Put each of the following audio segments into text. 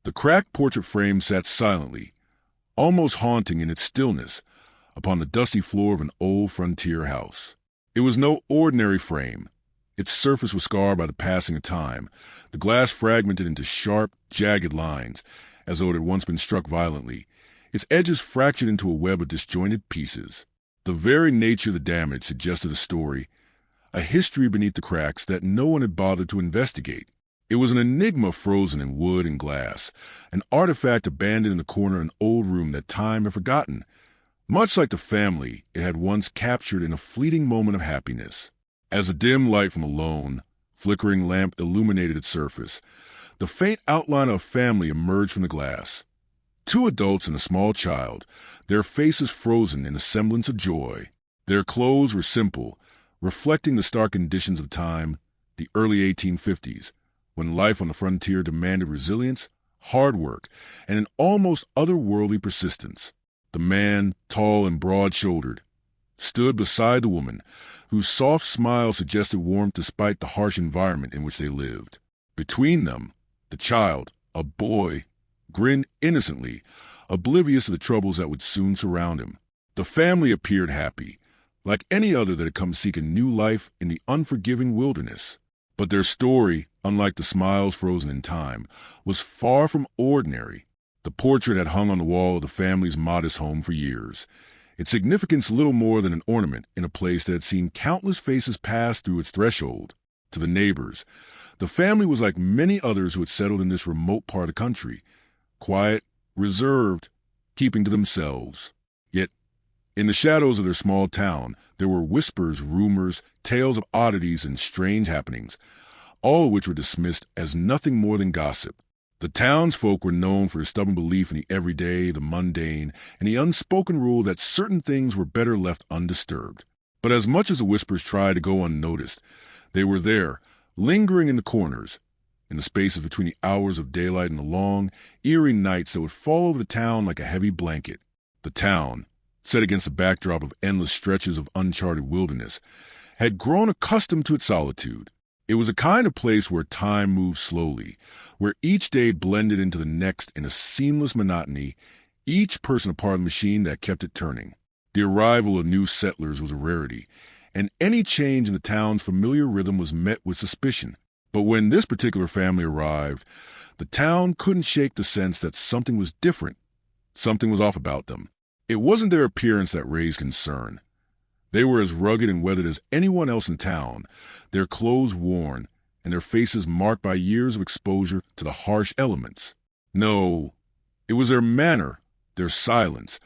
The cracked portrait frame sat silently, almost haunting in its stillness, upon the dusty floor of an old frontier house. It was no ordinary frame. Its surface was scarred by the passing of time, the glass fragmented into sharp, jagged lines, as though it had once been struck violently, its edges fractured into a web of disjointed pieces. The very nature of the damage suggested a story, a history beneath the cracks that no one had bothered to investigate. It was an enigma frozen in wood and glass, an artifact abandoned in the corner of an old room that time had forgotten, much like the family it had once captured in a fleeting moment of happiness. As a dim light from a lone, flickering lamp illuminated its surface, the faint outline of a family emerged from the glass. 2 adults and a small child, their faces frozen in a semblance of joy. Their clothes were simple, reflecting the stark conditions of the time, the early 1850s, when life on the frontier demanded resilience, hard work, and an almost otherworldly persistence. The man, tall and broad-shouldered, stood beside the woman, whose soft smile suggested warmth despite the harsh environment in which they lived. Between them, the child, a boy, grinned innocently, oblivious of the troubles that would soon surround him. The family appeared happy, like any other that had come seeking new life in the unforgiving wilderness. But their story, unlike the smiles frozen in time, was far from ordinary. The portrait had hung on the wall of the family's modest home for years, its significance little more than an ornament in a place that had seen countless faces pass through its threshold. To the neighbors, the family was like many others who had settled in this remote part of the country, quiet, reserved, keeping to themselves. Yet, in the shadows of their small town, there were whispers, rumors, tales of oddities and strange happenings, all of which were dismissed as nothing more than gossip. The townsfolk were known for a stubborn belief in the everyday, the mundane, and the unspoken rule that certain things were better left undisturbed. But as much as the whispers tried to go unnoticed, they were there, lingering in the corners, in the spaces between the hours of daylight and the long, eerie nights that would fall over the town like a heavy blanket. The town, set against the backdrop of endless stretches of uncharted wilderness, had grown accustomed to its solitude. It was a kind of place where time moved slowly, where each day blended into the next in a seamless monotony, each person a part of the machine that kept it turning. The arrival of new settlers was a rarity, and any change in the town's familiar rhythm was met with suspicion. But when this particular family arrived, the town couldn't shake the sense that something was different, something was off about them. It wasn't their appearance that raised concern. They were as rugged and weathered as anyone else in town, their clothes worn, and their faces marked by years of exposure to the harsh elements. No, it was their manner, their silence,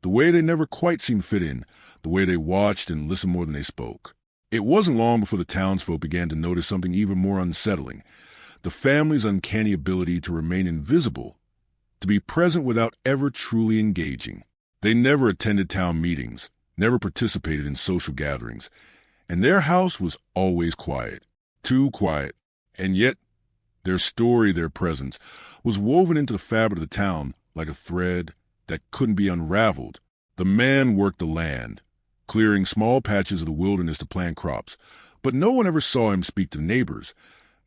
the way they never quite seemed fit in, the way they watched and listened more than they spoke. It wasn't long before the townsfolk began to notice something even more unsettling, the family's uncanny ability to remain invisible, to be present without ever truly engaging. They never attended town meetings, never participated in social gatherings, and their house was always quiet, too quiet, and yet their story, their presence, was woven into the fabric of the town like a thread that couldn't be unraveled. The man worked the land, clearing small patches of the wilderness to plant crops, but no one ever saw him speak to the neighbors.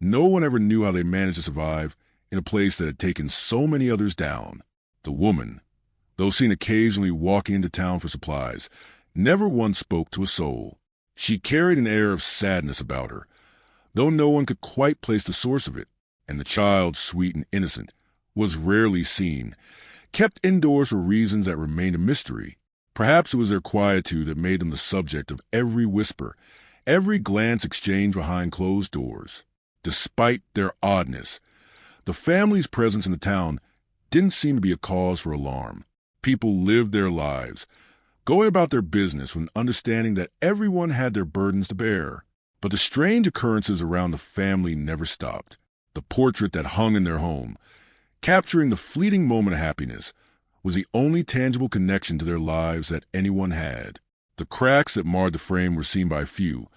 No one ever knew how they managed to survive in a place that had taken so many others down. The woman, though seen occasionally walking into town for supplies, never once spoke to a soul. She carried an air of sadness about her, though no one could quite place the source of it, and the child, sweet and innocent, was rarely seen, kept indoors for reasons that remained a mystery. Perhaps it was their quietude that made them the subject of every whisper, every glance exchanged behind closed doors. Despite their oddness, the family's presence in the town didn't seem to be a cause for alarm. People lived their lives, going about their business with an understanding that everyone had their burdens to bear. But the strange occurrences around the family never stopped. The portrait that hung in their home, capturing the fleeting moment of happiness, was the only tangible connection to their lives that anyone had. The cracks that marred the frame were seen by few,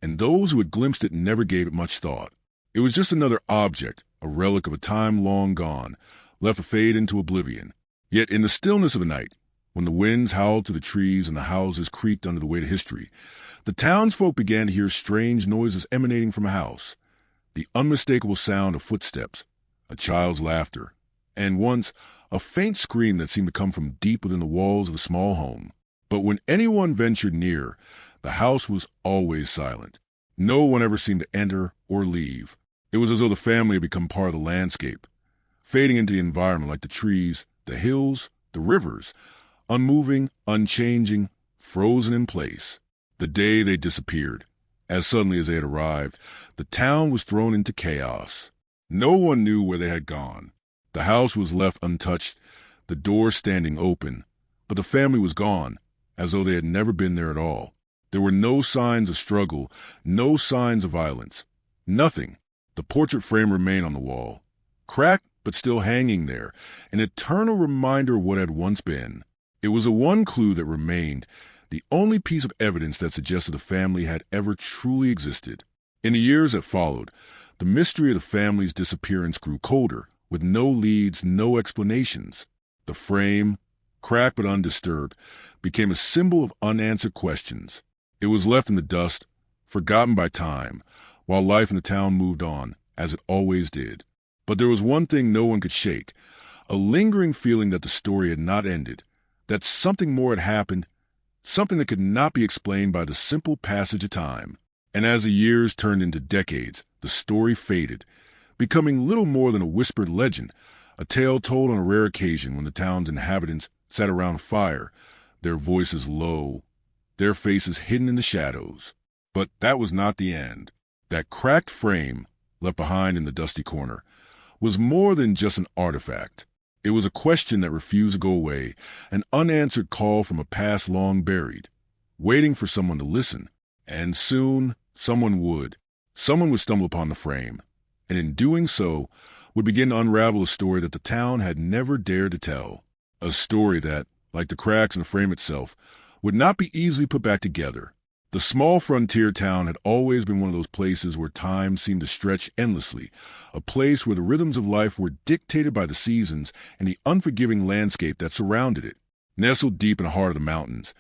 and those who had glimpsed it never gave it much thought. It was just another object, a relic of a time long gone, left to fade into oblivion. Yet in the stillness of the night, when the winds howled through the trees and the houses creaked under the weight of history, the townsfolk began to hear strange noises emanating from a house. The unmistakable sound of footsteps, a child's laughter, and once a faint scream that seemed to come from deep within the walls of the small home. But when anyone ventured near, the house was always silent. No one ever seemed to enter or leave. It was as though the family had become part of the landscape, fading into the environment like the trees, the hills, the rivers, unmoving, unchanging, frozen in place. The day they disappeared, as suddenly as they had arrived, the town was thrown into chaos. No one knew where they had gone. The house was left untouched, the door standing open, but the family was gone, as though they had never been there at all. There were no signs of struggle, no signs of violence. Nothing. The portrait frame remained on the wall, cracked but still hanging there, an eternal reminder of what had once been. It was the one clue that remained, the only piece of evidence that suggested the family had ever truly existed. In the years that followed, the mystery of the family's disappearance grew colder, with no leads, no explanations. The frame, cracked but undisturbed, became a symbol of unanswered questions. It was left in the dust, forgotten by time, while life in the town moved on, as it always did. But there was one thing no one could shake, a lingering feeling that the story had not ended, that something more had happened, something that could not be explained by the simple passage of time. And as the years turned into decades, the story faded, becoming little more than a whispered legend, a tale told on a rare occasion when the town's inhabitants sat around a fire, their voices low, their faces hidden in the shadows. But that was not the end. That cracked frame, left behind in the dusty corner, was more than just an artifact. It was a question that refused to go away, an unanswered call from a past long buried, waiting for someone to listen. And soon, someone would. Someone would stumble upon the frame, and in doing so, would begin to unravel a story that the town had never dared to tell. A story that, like the cracks in the frame itself, would not be easily put back together. The small frontier town had always been one of those places where time seemed to stretch endlessly, a place where the rhythms of life were dictated by the seasons and the unforgiving landscape that surrounded it. Nestled deep in the heart of the mountains,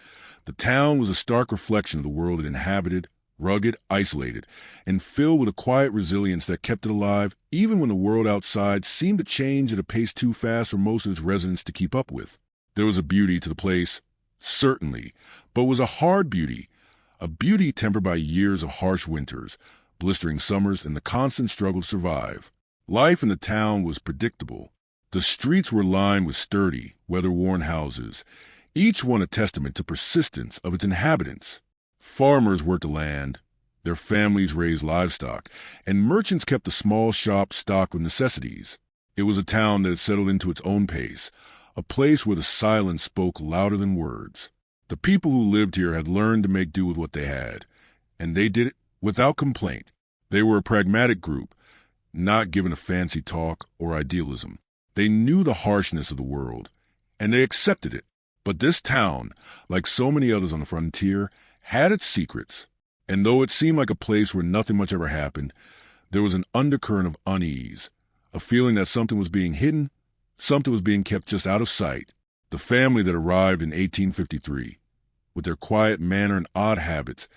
the town was a stark reflection of the world it inhabited, rugged, isolated, and filled with a quiet resilience that kept it alive even when the world outside seemed to change at a pace too fast for most of its residents to keep up with. There was a beauty to the place, certainly, but it was a hard beauty, a beauty tempered by years of harsh winters, blistering summers, and the constant struggle to survive. Life in the town was predictable. The streets were lined with sturdy, weather-worn houses, each one a testament to persistence of its inhabitants. Farmers worked the land, their families raised livestock, and merchants kept the small shops stocked with necessities. It was a town that had settled into its own pace, a place where the silence spoke louder than words. The people who lived here had learned to make do with what they had, and they did it without complaint. They were a pragmatic group, not given to fancy talk or idealism. They knew the harshness of the world, and they accepted it. But this town, like so many others on the frontier, had its secrets, and though it seemed like a place where nothing much ever happened, there was an undercurrent of unease, a feeling that something was being hidden, something was being kept just out of sight. The family that arrived in 1853, with their quiet manner and odd habits,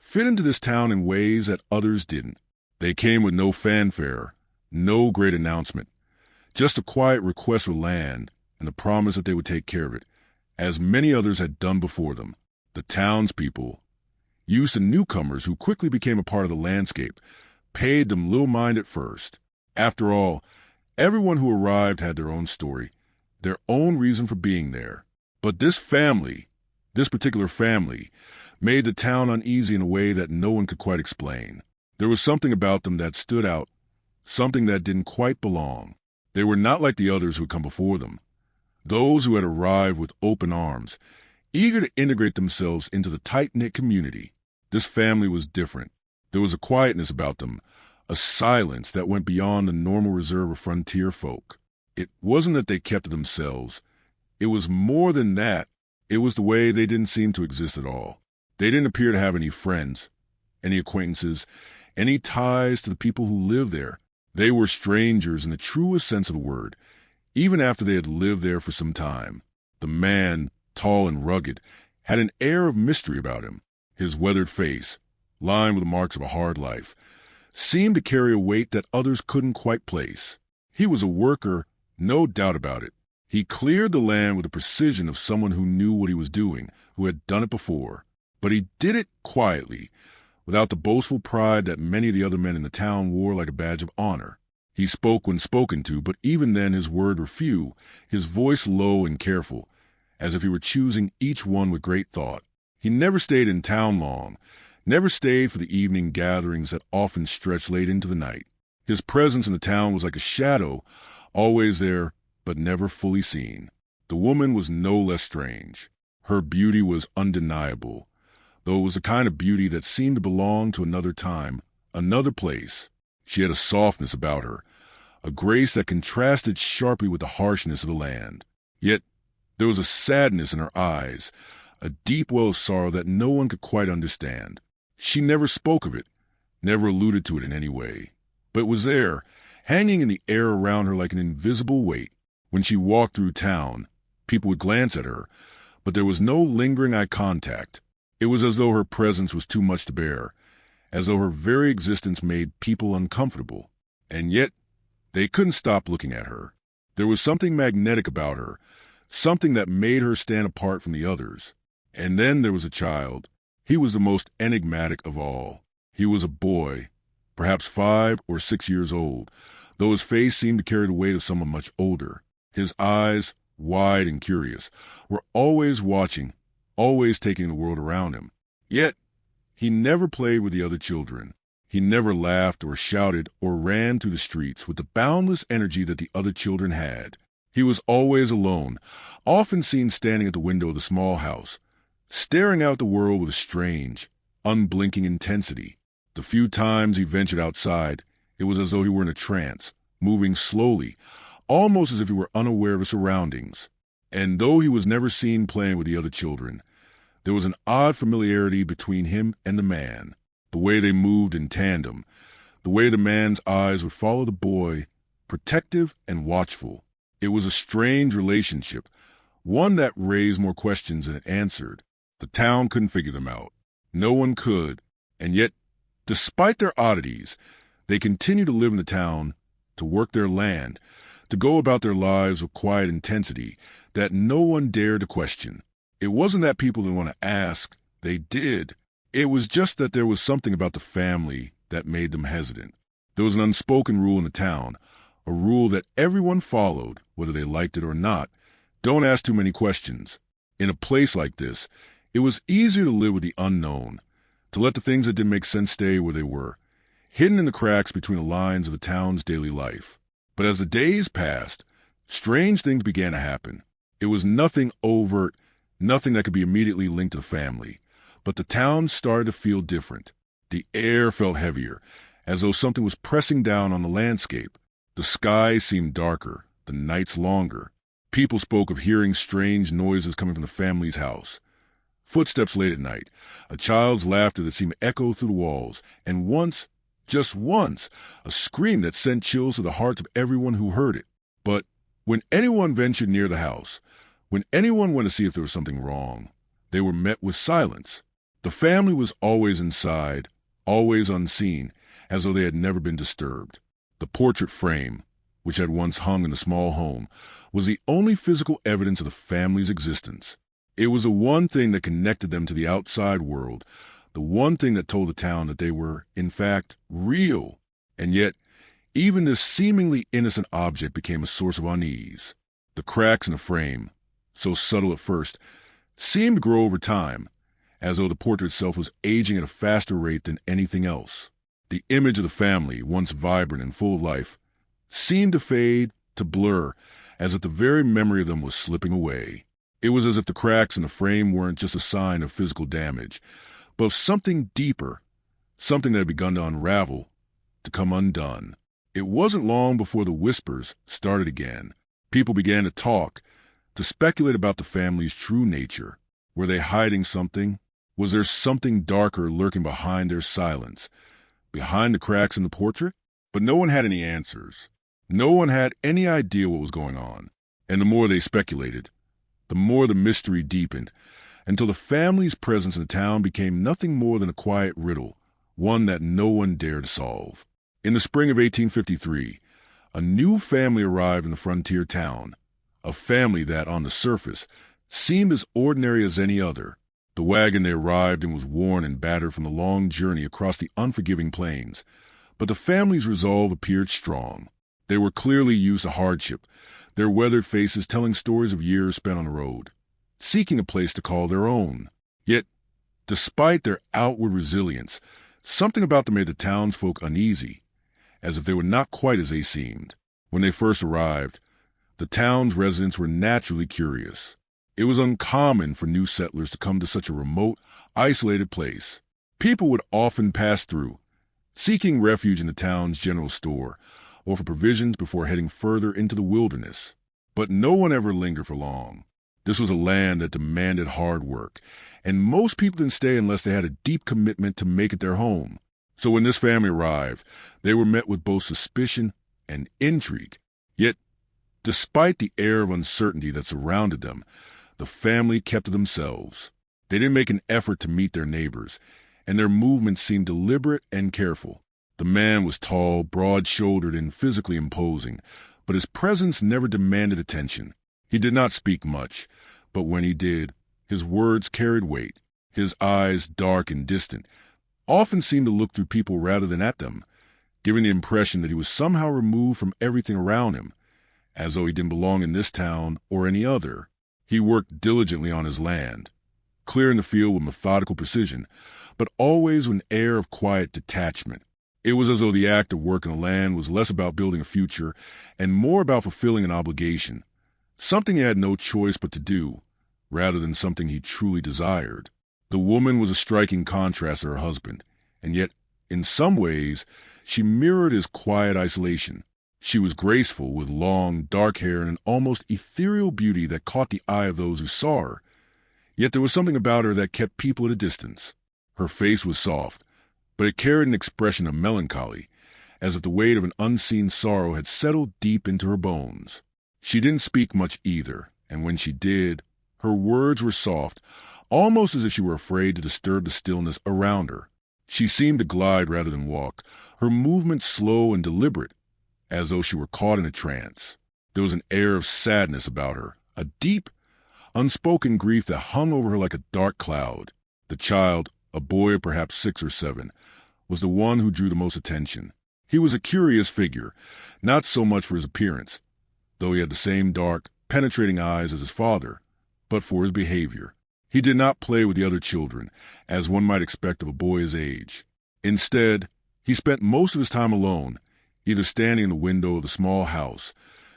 fit into this town in ways that others didn't. They came with no fanfare, no great announcement, just a quiet request for land and the promise that they would take care of it, as many others had done before them. The townspeople, used to newcomers who quickly became a part of the landscape, paid them little mind at first. After all, everyone who arrived had their own story, their own reason for being there. But this particular family, made the town uneasy in a way that no one could quite explain. There was something about them that stood out, something that didn't quite belong. They were not like the others who had come before them, those who had arrived with open arms, eager to integrate themselves into the tight-knit community. This family was different. There was a quietness about them, a silence that went beyond the normal reserve of frontier folk. It wasn't that they kept to themselves. It was more than that. It was the way they didn't seem to exist at all. They didn't appear to have any friends, any acquaintances, any ties to the people who lived there. They were strangers in the truest sense of the word, even after they had lived there for some time. The man, tall and rugged, had an air of mystery about him. His weathered face, lined with the marks of a hard life, seemed to carry a weight that others couldn't quite place. He was a worker, No doubt about it. He cleared the land with the precision of someone who knew what he was doing, who had done it before. But he did it quietly, without the boastful pride that many of the other men in the town wore like a badge of honor. He spoke when spoken to, but even then his words were few, his voice low and careful, as if he were choosing each one with great thought. He never stayed in town long, never stayed for the evening gatherings that often stretched late into the night. His presence in the town was like a shadow, always there, but never fully seen. The woman was no less strange. Her beauty was undeniable, though it was a kind of beauty that seemed to belong to another time, another place. She had a softness about her, a grace that contrasted sharply with the harshness of the land. Yet there was a sadness in her eyes, a deep well of sorrow that no one could quite understand. She never spoke of it, never alluded to it in any way, but it was there, hanging in the air around her like an invisible weight. When she walked through town, people would glance at her, but there was no lingering eye contact. It was as though her presence was too much to bear, as though her very existence made people uncomfortable. And yet, they couldn't stop looking at her. There was something magnetic about her, something that made her stand apart from the others. And then there was a child. He was the most enigmatic of all. He was a boy, perhaps 5 or 6 years old, though his face seemed to carry the weight of someone much older. His eyes, wide and curious, were always watching, always taking the world around him. Yet, he never played with the other children. He never laughed or shouted or ran through the streets with the boundless energy that the other children had. He was always alone, often seen standing at the window of the small house, staring out the world with a strange, unblinking intensity. The few times he ventured outside, it was as though he were in a trance, moving slowly, almost as if he were unaware of his surroundings. And though he was never seen playing with the other children, there was an odd familiarity between him and the man. The way they moved in tandem, the way the man's eyes would follow the boy, protective and watchful. It was a strange relationship, one that raised more questions than it answered. The town couldn't figure them out. No one could. And yet, despite their oddities, they continued to live in the town, to work their land, to go about their lives with quiet intensity that no one dared to question. It wasn't that people didn't want to ask. They did. It was just that there was something about the family that made them hesitant. There was an unspoken rule in the town, a rule that everyone followed, whether they liked it or not. Don't ask too many questions. In a place like this, it was easier to live with the unknown, to let the things that didn't make sense stay where they were, hidden in the cracks between the lines of the town's daily life. But as the days passed, strange things began to happen. It was nothing overt, nothing that could be immediately linked to the family. But the town started to feel different. The air felt heavier, as though something was pressing down on the landscape. The sky seemed darker, the nights longer. People spoke of hearing strange noises coming from the family's house. Footsteps late at night, a child's laughter that seemed to echo through the walls, and once, just once, a scream that sent chills to the hearts of everyone who heard it. But when anyone ventured near the house, when anyone went to see if there was something wrong, they were met with silence. The family was always inside, always unseen, as though they had never been disturbed. The portrait frame, which had once hung in the small home, was the only physical evidence of the family's existence. It was the one thing that connected them to the outside world, the one thing that told the town that they were, in fact, real. And yet, even this seemingly innocent object became a source of unease. The cracks in the frame, so subtle at first, seemed to grow over time, as though the portrait itself was aging at a faster rate than anything else. The image of the family, once vibrant and full of life, seemed to fade, to blur, as if the very memory of them was slipping away. It was as if the cracks in the frame weren't just a sign of physical damage, but of something deeper, something that had begun to unravel, to come undone. It wasn't long before the whispers started again. People began to talk, to speculate about the family's true nature. Were they hiding something? Was there something darker lurking behind their silence, behind the cracks in the portrait? But no one had any answers. No one had any idea what was going on. And the more they speculated, the more the mystery deepened, until the family's presence in the town became nothing more than a quiet riddle, one that no one dared to solve. In the spring of 1853, A new family arrived in the frontier town, a family that, on the surface, seemed as ordinary as any other. The wagon they arrived in was worn and battered from the long journey across the unforgiving plains, but the family's resolve appeared strong. They were clearly used to hardship, their weathered faces telling stories of years spent on the road, seeking a place to call their own. Yet, despite their outward resilience, something about them made the townsfolk uneasy, as if they were not quite as they seemed. When they first arrived, the town's residents were naturally curious. It was uncommon for new settlers to come to such a remote, isolated place. People would often pass through, seeking refuge in the town's general store or for provisions before heading further into the wilderness. But no one ever lingered for long. This was a land that demanded hard work, and most people didn't stay unless they had a deep commitment to make it their home. So when this family arrived, they were met with both suspicion and intrigue. Yet, despite the air of uncertainty that surrounded them, the family kept to themselves. They didn't make an effort to meet their neighbors, and their movements seemed deliberate and careful. The man was tall, broad-shouldered, and physically imposing, but his presence never demanded attention. He did not speak much, but when he did, his words carried weight. His eyes, dark and distant, often seemed to look through people rather than at them, giving the impression that he was somehow removed from everything around him, as though he didn't belong in this town or any other. He worked diligently on his land, clearing the field with methodical precision, but always with an air of quiet detachment. It was as though the act of working the land was less about building a future and more about fulfilling an obligation, something he had no choice but to do, rather than something he truly desired. The woman was a striking contrast to her husband, and yet, in some ways, she mirrored his quiet isolation. She was graceful, with long, dark hair and an almost ethereal beauty that caught the eye of those who saw her. Yet there was something about her that kept people at a distance. Her face was soft, but it carried an expression of melancholy, as if the weight of an unseen sorrow had settled deep into her bones. She didn't speak much either, and when she did, her words were soft, almost as if she were afraid to disturb the stillness around her. She seemed to glide rather than walk, her movements slow and deliberate, as though she were caught in a trance. There was an air of sadness about her, a deep, unspoken grief that hung over her like a dark cloud. The child, a boy of perhaps 6 or 7, was the one who drew the most attention. He was a curious figure, not so much for his appearance, though he had the same dark, penetrating eyes as his father, but for his behavior. He did not play with the other children, as one might expect of a boy his age. Instead, he spent most of his time alone, either standing in the window of the small house,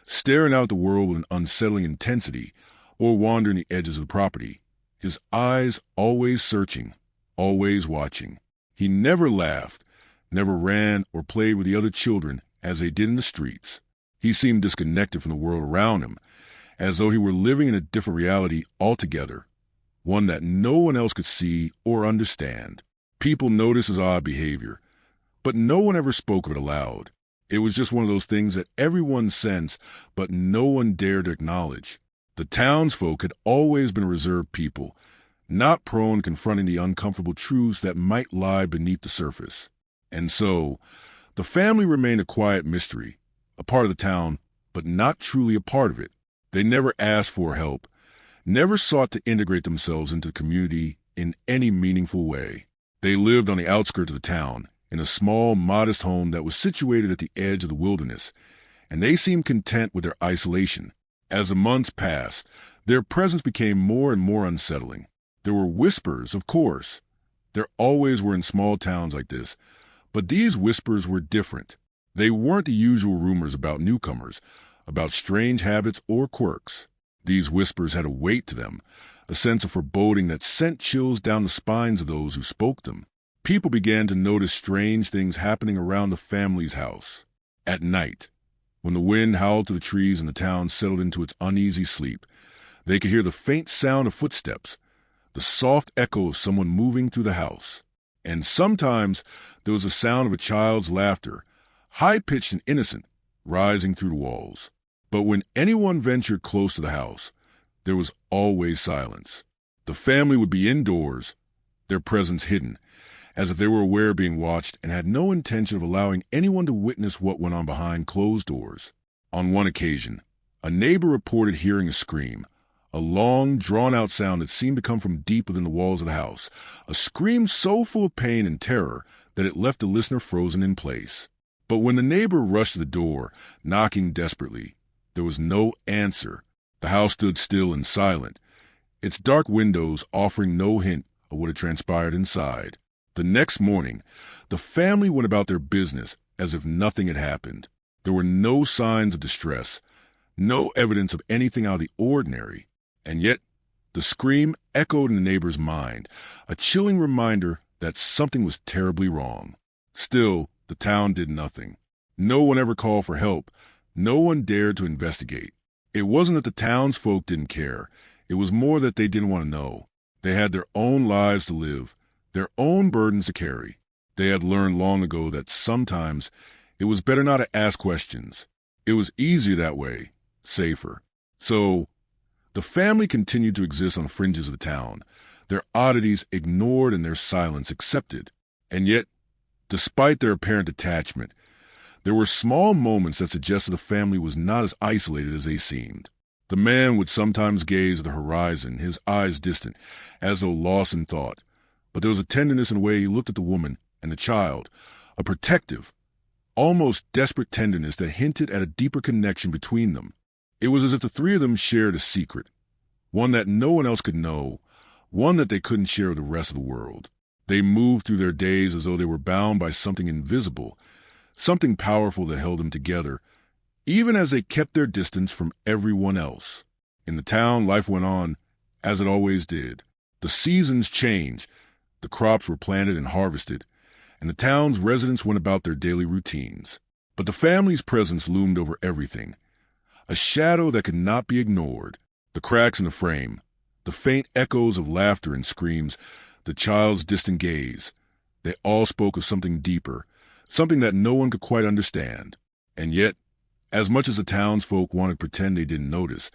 staring out at the world with an unsettling intensity, or wandering the edges of the property, his eyes always searching, always watching. He never laughed, never ran or played with the other children as they did in the streets. He seemed disconnected from the world around him, as though he were living in a different reality altogether, one that no one else could see or understand. People noticed his odd behavior, but no one ever spoke of it aloud. It was just one of those things that everyone sensed, but no one dared to acknowledge. The townsfolk had always been a reserved people, not prone to confronting the uncomfortable truths that might lie beneath the surface. And so, the family remained a quiet mystery, a part of the town, but not truly a part of it. They never asked for help, never sought to integrate themselves into the community in any meaningful way. They lived on the outskirts of the town, in a small, modest home that was situated at the edge of the wilderness, and they seemed content with their isolation. As the months passed, their presence became more and more unsettling. There were whispers, of course. There always were in small towns like this, but these whispers were different. They weren't the usual rumors about newcomers, about strange habits or quirks. These whispers had a weight to them, a sense of foreboding that sent chills down the spines of those who spoke them. People began to notice strange things happening around the family's house. At night, when the wind howled through the trees and the town settled into its uneasy sleep, they could hear the faint sound of footsteps, the soft echo of someone moving through the house. And sometimes there was the sound of a child's laughter, high-pitched and innocent, rising through the walls. But when anyone ventured close to the house, there was always silence. The family would be indoors, their presence hidden, as if they were aware of being watched and had no intention of allowing anyone to witness what went on behind closed doors. On one occasion, a neighbor reported hearing a scream, a long, drawn-out sound that seemed to come from deep within the walls of the house, a scream so full of pain and terror that it left the listener frozen in place. But when the neighbor rushed to the door, knocking desperately, there was no answer. The house stood still and silent, its dark windows offering no hint of what had transpired inside. The next morning, the family went about their business as if nothing had happened. There were no signs of distress, no evidence of anything out of the ordinary, and yet the scream echoed in the neighbor's mind, a chilling reminder that something was terribly wrong. Still, the town did nothing. No one ever called for help. No one dared to investigate. It wasn't that the townsfolk didn't care. It was more that they didn't want to know. They had their own lives to live, their own burdens to carry. They had learned long ago that sometimes it was better not to ask questions. It was easier that way, safer. So, the family continued to exist on the fringes of the town, their oddities ignored and their silence accepted. And yet, despite their apparent detachment, there were small moments that suggested the family was not as isolated as they seemed. The man would sometimes gaze at the horizon, his eyes distant, as though lost in thought. But there was a tenderness in the way he looked at the woman and the child, a protective, almost desperate tenderness that hinted at a deeper connection between them. It was as if the three of them shared a secret, one that no one else could know, one that they couldn't share with the rest of the world. They moved through their days as though they were bound by something invisible, something powerful that held them together, even as they kept their distance from everyone else. In the town, life went on, as it always did. The seasons changed, the crops were planted and harvested, and the town's residents went about their daily routines. But the family's presence loomed over everything, a shadow that could not be ignored. The cracks in the frame, the faint echoes of laughter and screams, the child's distant gaze, they all spoke of something deeper, something that no one could quite understand. And yet, as much as the townsfolk wanted to pretend they didn't notice,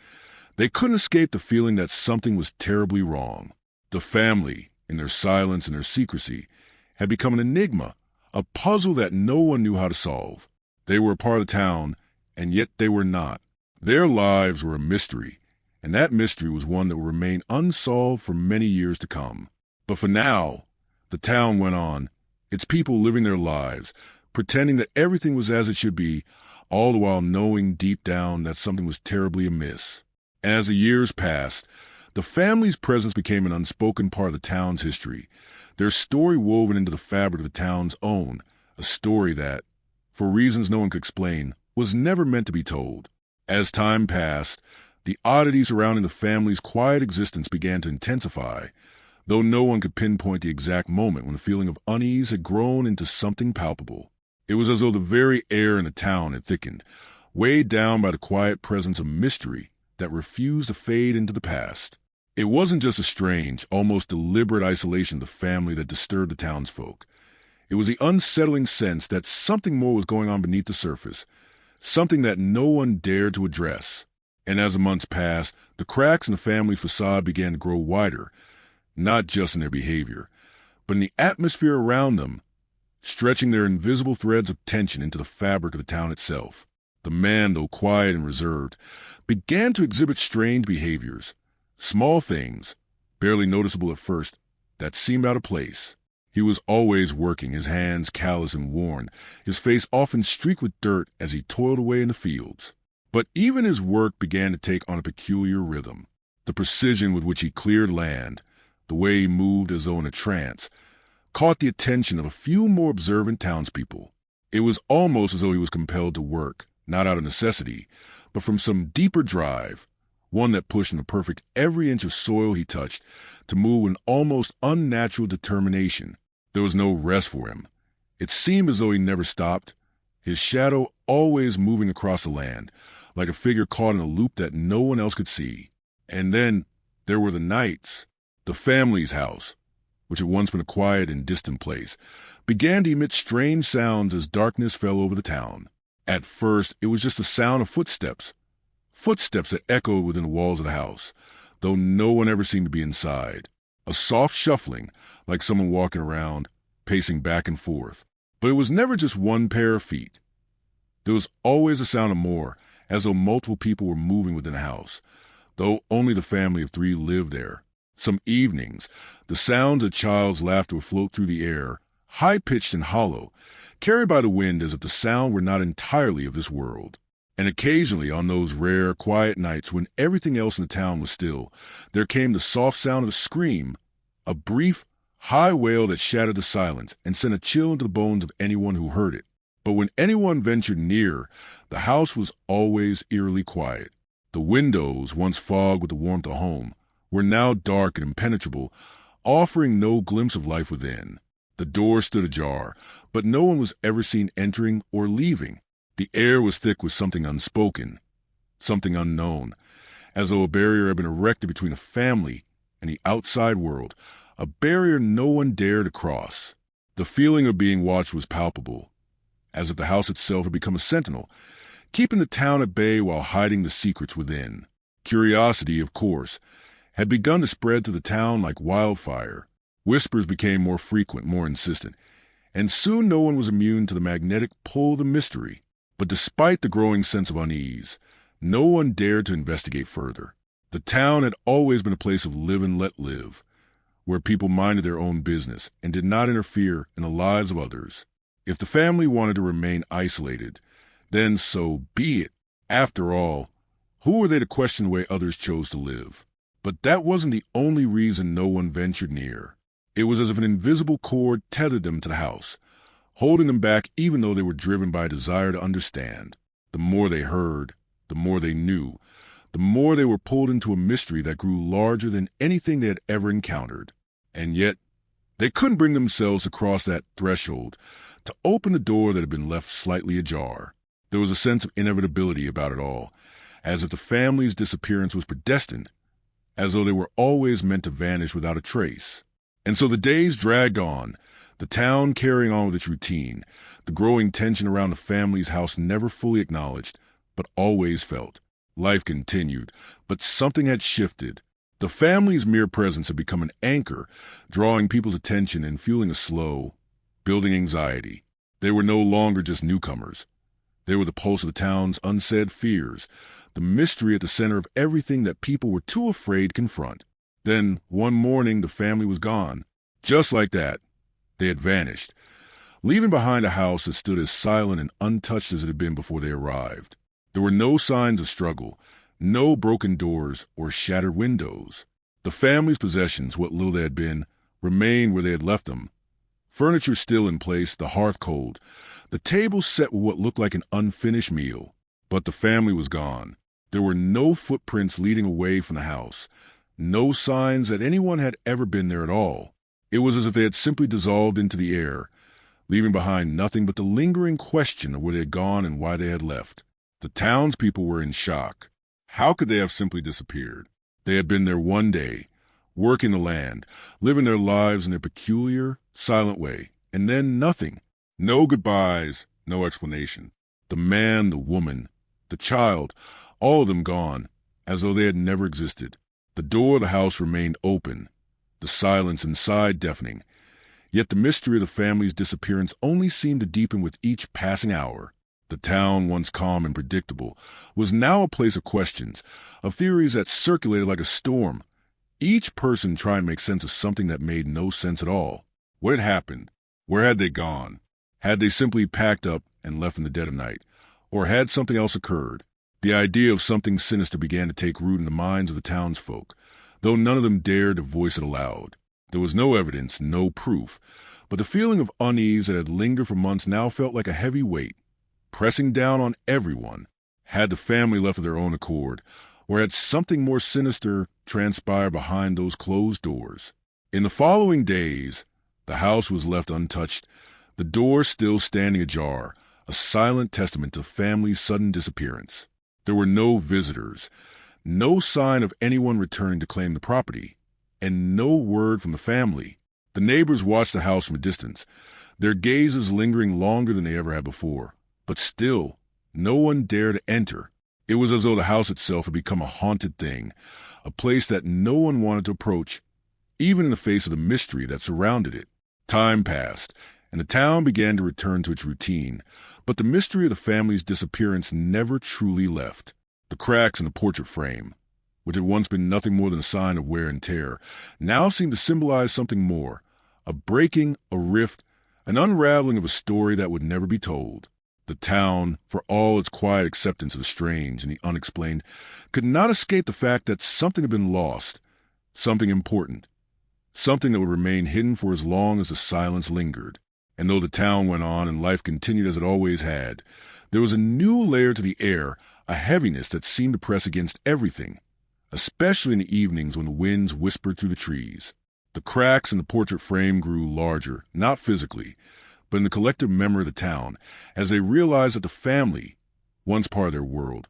they couldn't escape the feeling that something was terribly wrong. The family, in their silence and their secrecy, had become an enigma, a puzzle that no one knew how to solve. They were a part of the town, and yet they were not. Their lives were a mystery, and that mystery was one that would remain unsolved for many years to come. But for now, the town went on, its people living their lives, pretending that everything was as it should be, all the while knowing deep down that something was terribly amiss. And as the years passed, the family's presence became an unspoken part of the town's history, their story woven into the fabric of the town's own, a story that, for reasons no one could explain, was never meant to be told. As time passed, the oddities surrounding the family's quiet existence began to intensify, though no one could pinpoint the exact moment when the feeling of unease had grown into something palpable. It was as though the very air in the town had thickened, weighed down by the quiet presence of mystery that refused to fade into the past. It wasn't just a strange, almost deliberate isolation of the family that disturbed the townsfolk. It was the unsettling sense that something more was going on beneath the surface, something that no one dared to address. And as the months passed, the cracks in the family facade began to grow wider, not just in their behavior, but in the atmosphere around them, stretching their invisible threads of tension into the fabric of the town itself. The man, though quiet and reserved, began to exhibit strange behaviors, small things, barely noticeable at first, that seemed out of place. He was always working, his hands callous and worn, his face often streaked with dirt as he toiled away in the fields. But even his work began to take on a peculiar rhythm. The precision with which he cleared land, the way he moved as though in a trance, caught the attention of a few more observant townspeople. It was almost as though he was compelled to work, not out of necessity, but from some deeper drive, one that pushed him to perfect every inch of soil he touched, to move with an almost unnatural determination. There was no rest for him. It seemed as though he never stopped, his shadow always moving across the land, like a figure caught in a loop that no one else could see. And then there were the nights. The family's house, which had once been a quiet and distant place, began to emit strange sounds as darkness fell over the town. At first, it was just the sound of footsteps that echoed within the walls of the house, though no one ever seemed to be inside. A soft shuffling, like someone walking around, pacing back and forth. But it was never just one pair of feet. There was always the sound of more, as though multiple people were moving within the house, though only the family of 3 lived there. Some evenings, the sounds of child's laughter would float through the air, high-pitched and hollow, carried by the wind as if the sound were not entirely of this world. And occasionally, on those rare, quiet nights when everything else in the town was still, there came the soft sound of a scream, a brief, high wail that shattered the silence and sent a chill into the bones of anyone who heard it. But when anyone ventured near, the house was always eerily quiet. The windows, once fogged with the warmth of home, were now dark and impenetrable, offering no glimpse of life within. The door stood ajar, but no one was ever seen entering or leaving. The air was thick with something unspoken, something unknown, as though a barrier had been erected between a family and the outside world, a barrier no one dared to cross. The feeling of being watched was palpable, as if the house itself had become a sentinel, keeping the town at bay while hiding the secrets within. Curiosity, of course, had begun to spread to the town like wildfire. Whispers became more frequent, more insistent, and soon no one was immune to the magnetic pull of the mystery. But despite the growing sense of unease, no one dared to investigate further. The town had always been a place of live and let live, where people minded their own business and did not interfere in the lives of others. If the family wanted to remain isolated, then so be it. After all, who were they to question the way others chose to live? But that wasn't the only reason no one ventured near. It was as if an invisible cord tethered them to the house, holding them back even though they were driven by a desire to understand. The more they heard, the more they knew, the more they were pulled into a mystery that grew larger than anything they had ever encountered. And yet, they couldn't bring themselves to cross that threshold, to open the door that had been left slightly ajar. There was a sense of inevitability about it all, as if the family's disappearance was predestined, as though they were always meant to vanish without a trace. And so the days dragged on, the town carrying on with its routine, the growing tension around the family's house never fully acknowledged, but always felt. Life continued, but something had shifted. The family's mere presence had become an anchor, drawing people's attention and fueling a slow, building anxiety. They were no longer just newcomers. They were the pulse of the town's unsaid fears, the mystery at the center of everything that people were too afraid to confront. Then, one morning, the family was gone. Just like that. They had vanished, leaving behind a house that stood as silent and untouched as it had been before they arrived. There were no signs of struggle, no broken doors or shattered windows. The family's possessions, what little they had been, remained where they had left them. Furniture still in place, the hearth cold, the table set with what looked like an unfinished meal. But the family was gone. There were no footprints leading away from the house, no signs that anyone had ever been there at all. It was as if they had simply dissolved into the air, leaving behind nothing but the lingering question of where they had gone and why they had left. The townspeople were in shock. How could they have simply disappeared? They had been there one day, working the land, living their lives in their peculiar, silent way, and then nothing. No goodbyes, no explanation. The man, the woman, the child, all of them gone, as though they had never existed. The door of the house remained open, the silence inside deafening, yet the mystery of the family's disappearance only seemed to deepen with each passing hour. The town, once calm and predictable, was now a place of questions, of theories that circulated like a storm, each person trying to make sense of something that made no sense at all. What had happened? Where had they gone? Had they simply packed up and left in the dead of night? Or had something else occurred? The idea of something sinister began to take root in the minds of the townsfolk, though none of them dared to voice it aloud. There was no evidence, no proof, but the feeling of unease that had lingered for months now felt like a heavy weight, pressing down on everyone. Had the family left of their own accord, or had something more sinister transpired behind those closed doors? In the following days, the house was left untouched, the door still standing ajar, a silent testament to the family's sudden disappearance. There were no visitors, no sign of anyone returning to claim the property, and no word from the family. The neighbors watched the house from a distance, their gazes lingering longer than they ever had before. But still, no one dared to enter. It was as though the house itself had become a haunted thing, a place that no one wanted to approach, even in the face of the mystery that surrounded it. Time passed, and the town began to return to its routine, but the mystery of the family's disappearance never truly left. The cracks in the portrait frame, which had once been nothing more than a sign of wear and tear, now seemed to symbolize something more, a breaking, a rift, an unraveling of a story that would never be told. The town, for all its quiet acceptance of the strange and the unexplained, could not escape the fact that something had been lost, something important, something that would remain hidden for as long as the silence lingered. And though the town went on and life continued as it always had, there was a new layer to the air, a heaviness that seemed to press against everything, especially in the evenings when the winds whispered through the trees. The cracks in the portrait frame grew larger, not physically, but in the collective memory of the town, as they realized that the family, once part of their world,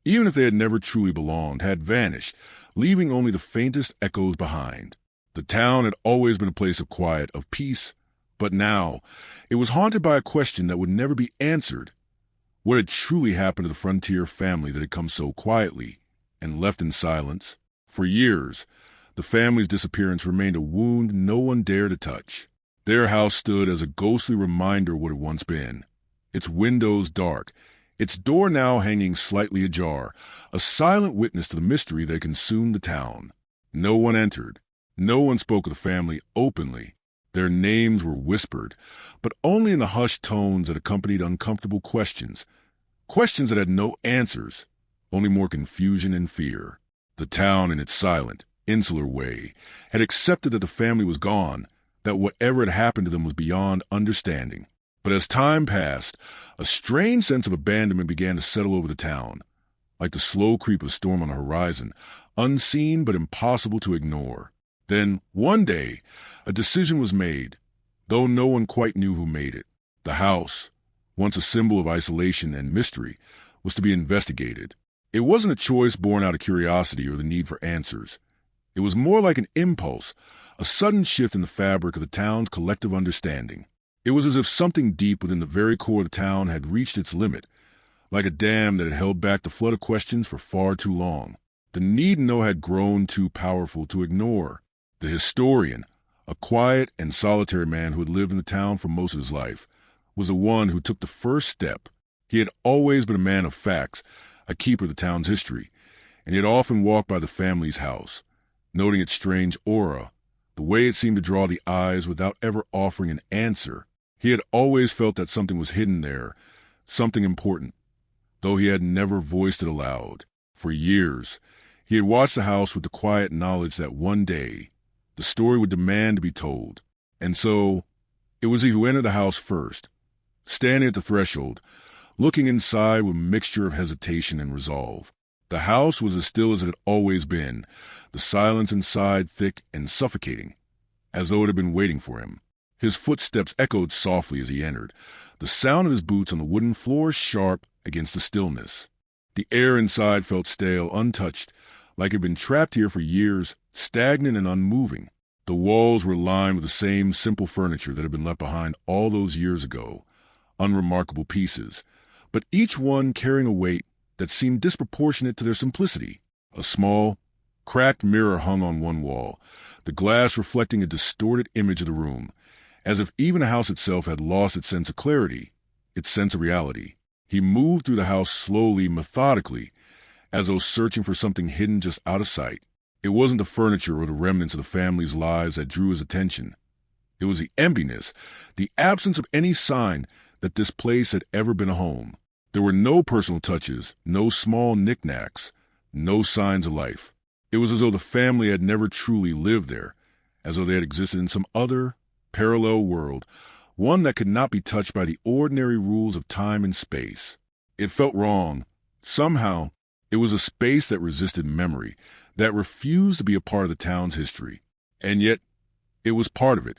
even if they had never truly belonged, had vanished, leaving only the faintest echoes behind. The town had always been a place of quiet, of peace, but now it was haunted by a question that would never be answered. What had truly happened to the frontier family that had come so quietly and left in silence? For years, the family's disappearance remained a wound no one dared to touch. Their house stood as a ghostly reminder of what had once been, its windows dark, its door now hanging slightly ajar, a silent witness to the mystery that consumed the town. No one entered. No one spoke of the family openly. Their names were whispered, but only in the hushed tones that accompanied uncomfortable questions, questions that had no answers, only more confusion and fear. The town, in its silent, insular way, had accepted that the family was gone, that whatever had happened to them was beyond understanding. But as time passed, a strange sense of abandonment began to settle over the town, like the slow creep of storm on the horizon, unseen but impossible to ignore. Then, one day, a decision was made, though no one quite knew who made it. The house, once a symbol of isolation and mystery, was to be investigated. It wasn't a choice born out of curiosity or the need for answers. It was more like an impulse, a sudden shift in the fabric of the town's collective understanding. It was as if something deep within the very core of the town had reached its limit, like a dam that had held back the flood of questions for far too long. The need to know had grown too powerful to ignore. The historian, a quiet and solitary man who had lived in the town for most of his life, was the one who took the first step. He had always been a man of facts, a keeper of the town's history, and he had often walked by the family's house, noting its strange aura, the way it seemed to draw the eyes without ever offering an answer. He had always felt that something was hidden there, something important, though he had never voiced it aloud. For years, he had watched the house with the quiet knowledge that one day, the story would demand to be told. And so, it was he who entered the house first, standing at the threshold, looking inside with a mixture of hesitation and resolve. The house was as still as it had always been, the silence inside thick and suffocating, as though it had been waiting for him. His footsteps echoed softly as he entered, the sound of his boots on the wooden floor sharp against the stillness. The air inside felt stale, untouched, like it had been trapped here for years, stagnant and unmoving. The walls were lined with the same simple furniture that had been left behind all those years ago, unremarkable pieces, but each one carrying a weight that seemed disproportionate to their simplicity. A small, cracked mirror hung on one wall, the glass reflecting a distorted image of the room, as if even the house itself had lost its sense of clarity, its sense of reality. He moved through the house slowly, methodically, as though searching for something hidden just out of sight. It wasn't the furniture or the remnants of the family's lives that drew his attention. It was the emptiness, the absence of any sign that this place had ever been a home. There were no personal touches, no small knickknacks, no signs of life. It was as though the family had never truly lived there, as though they had existed in some other, parallel world, one that could not be touched by the ordinary rules of time and space. It felt wrong. Somehow, it was a space that resisted memory, that refused to be a part of the town's history. And yet, it was part of it.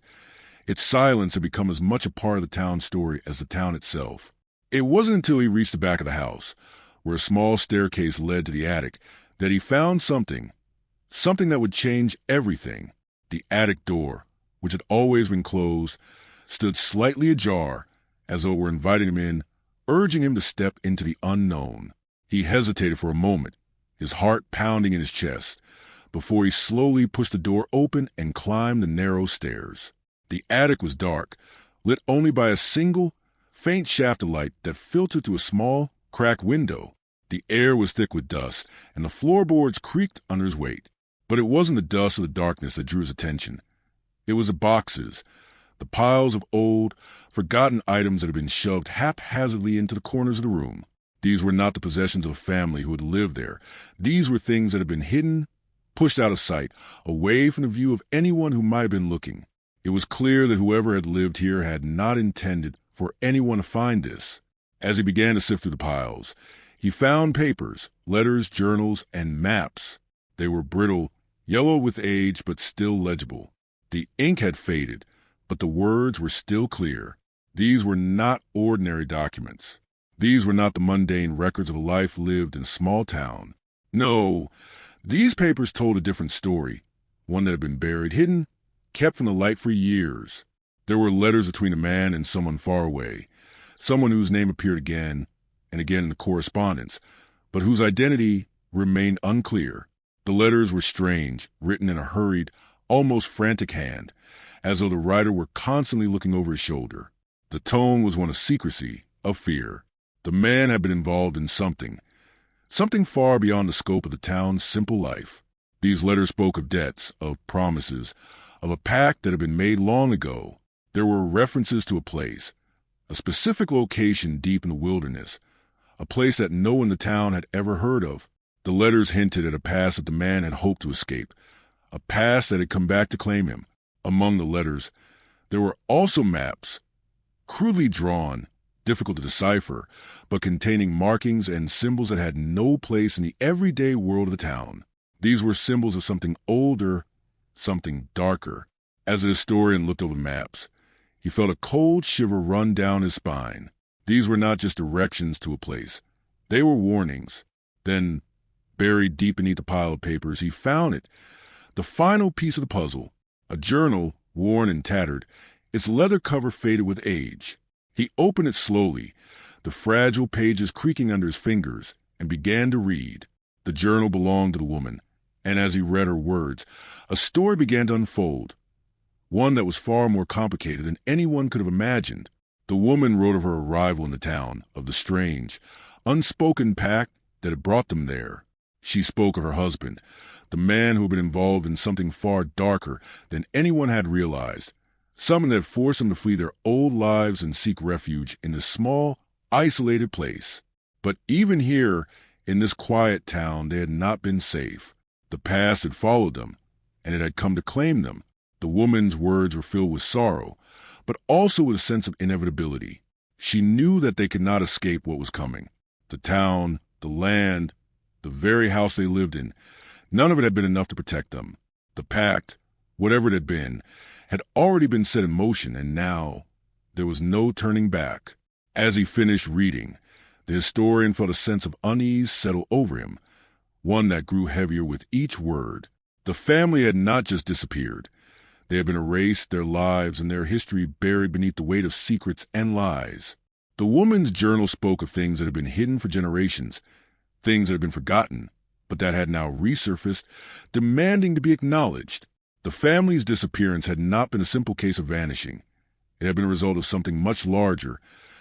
Its silence had become as much a part of the town's story as the town itself. It wasn't until he reached the back of the house, where a small staircase led to the attic, that he found something that would change everything. The attic door, which had always been closed, stood slightly ajar, as though it were inviting him in, urging him to step into the unknown. He hesitated for a moment, his heart pounding in his chest, before he slowly pushed the door open and climbed the narrow stairs. The attic was dark, lit only by a single, faint shaft of light that filtered through a small, cracked window. The air was thick with dust, and the floorboards creaked under his weight. But it wasn't the dust or the darkness that drew his attention. It was the boxes, the piles of old, forgotten items that had been shoved haphazardly into the corners of the room. These were not the possessions of a family who had lived there. These were things that had been hidden, pushed out of sight, away from the view of anyone who might have been looking. It was clear that whoever had lived here had not intended for anyone to find this. As he began to sift through the piles, he found papers, letters, journals, and maps. They were brittle, yellow with age, but still legible. The ink had faded, but the words were still clear. These were not ordinary documents. These were not the mundane records of a life lived in a small town. No, these papers told a different story, one that had been buried, hidden, kept from the light for years. There were letters between a man and someone far away, someone whose name appeared again and again in the correspondence, but whose identity remained unclear. The letters were strange, written in a hurried, almost frantic hand, as though the writer were constantly looking over his shoulder. The tone was one of secrecy, of fear. The man had been involved in something far beyond the scope of the town's simple life. These letters spoke of debts, of promises, of a pact that had been made long ago. There were references to a place, a specific location deep in the wilderness, a place that no one in the town had ever heard of. The letters hinted at a past that the man had hoped to escape, a past that had come back to claim him. Among the letters, there were also maps, crudely drawn, difficult to decipher, but containing markings and symbols that had no place in the everyday world of the town. These were symbols of something older, something darker. As the historian looked over the maps, he felt a cold shiver run down his spine. These were not just directions to a place. They were warnings. Then, buried deep beneath the pile of papers, he found it, the final piece of the puzzle, a journal, worn and tattered, its leather cover faded with age. He opened it slowly, the fragile pages creaking under his fingers, and began to read. The journal belonged to the woman, and as he read her words, a story began to unfold, one that was far more complicated than anyone could have imagined. The woman wrote of her arrival in the town, of the strange, unspoken pact that had brought them there. She spoke of her husband, the man who had been involved in something far darker than anyone had realized, something that forced them to flee their old lives and seek refuge in this small, isolated place. But even here, in this quiet town, they had not been safe. The past had followed them, and it had come to claim them. The woman's words were filled with sorrow, but also with a sense of inevitability. She knew that they could not escape what was coming. The town, the land, the very house they lived in, none of it had been enough to protect them. The pact, whatever it had been, had already been set in motion, and now there was no turning back. As he finished reading, the historian felt a sense of unease settle over him, one that grew heavier with each word. The family had not just disappeared. They had been erased, their lives and their history buried beneath the weight of secrets and lies. The woman's journal spoke of things that had been hidden for generations, things that had been forgotten, but that had now resurfaced, demanding to be acknowledged. The family's disappearance had not been a simple case of vanishing. It had been a result of something much larger,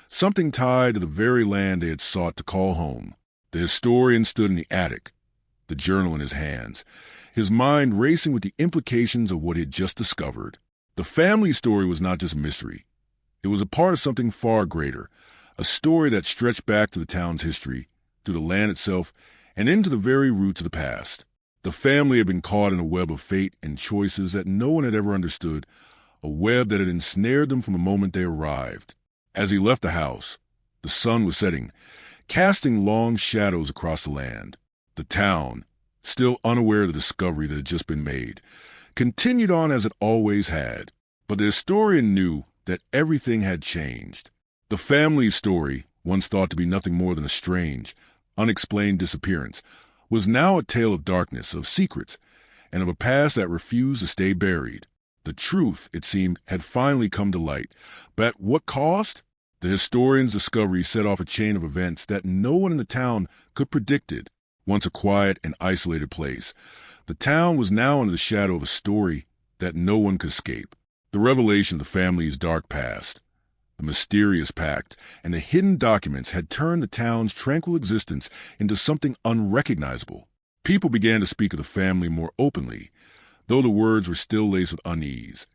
something tied to the very land they had sought to call home. The historian stood in the attic, the journal in his hands, his mind racing with the implications of what he had just discovered. The family story was not just a mystery. It was a part of something far greater, a story that stretched back to the town's history, to the land itself, and into the very roots of the past. The family had been caught in a web of fate and choices that no one had ever understood, a web that had ensnared them from the moment they arrived. As he left the house, the sun was setting, casting long shadows across the land. The town, still unaware of the discovery that had just been made, continued on as it always had. But the historian knew that everything had changed. The family's story, once thought to be nothing more than a strange, unexplained disappearance, was now a tale of darkness, of secrets, and of a past that refused to stay buried. The truth, it seemed, had finally come to light. But at what cost? The historian's discovery set off a chain of events that no one in the town could predict it. Once a quiet and isolated place, the town was now under the shadow of a story that no one could escape. The revelation of the family's dark past, the mysterious pact, and the hidden documents had turned the town's tranquil existence into something unrecognizable. People began to speak of the family more openly, though the words were still laced with unease,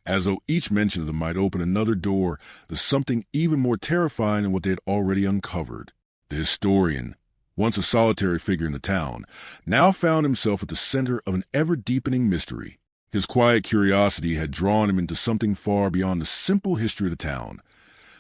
as though each mention of them might open another door to something even more terrifying than what they had already uncovered. The historian, once a solitary figure in the town, now found himself at the center of an ever-deepening mystery. His quiet curiosity had drawn him into something far beyond the simple history of the town,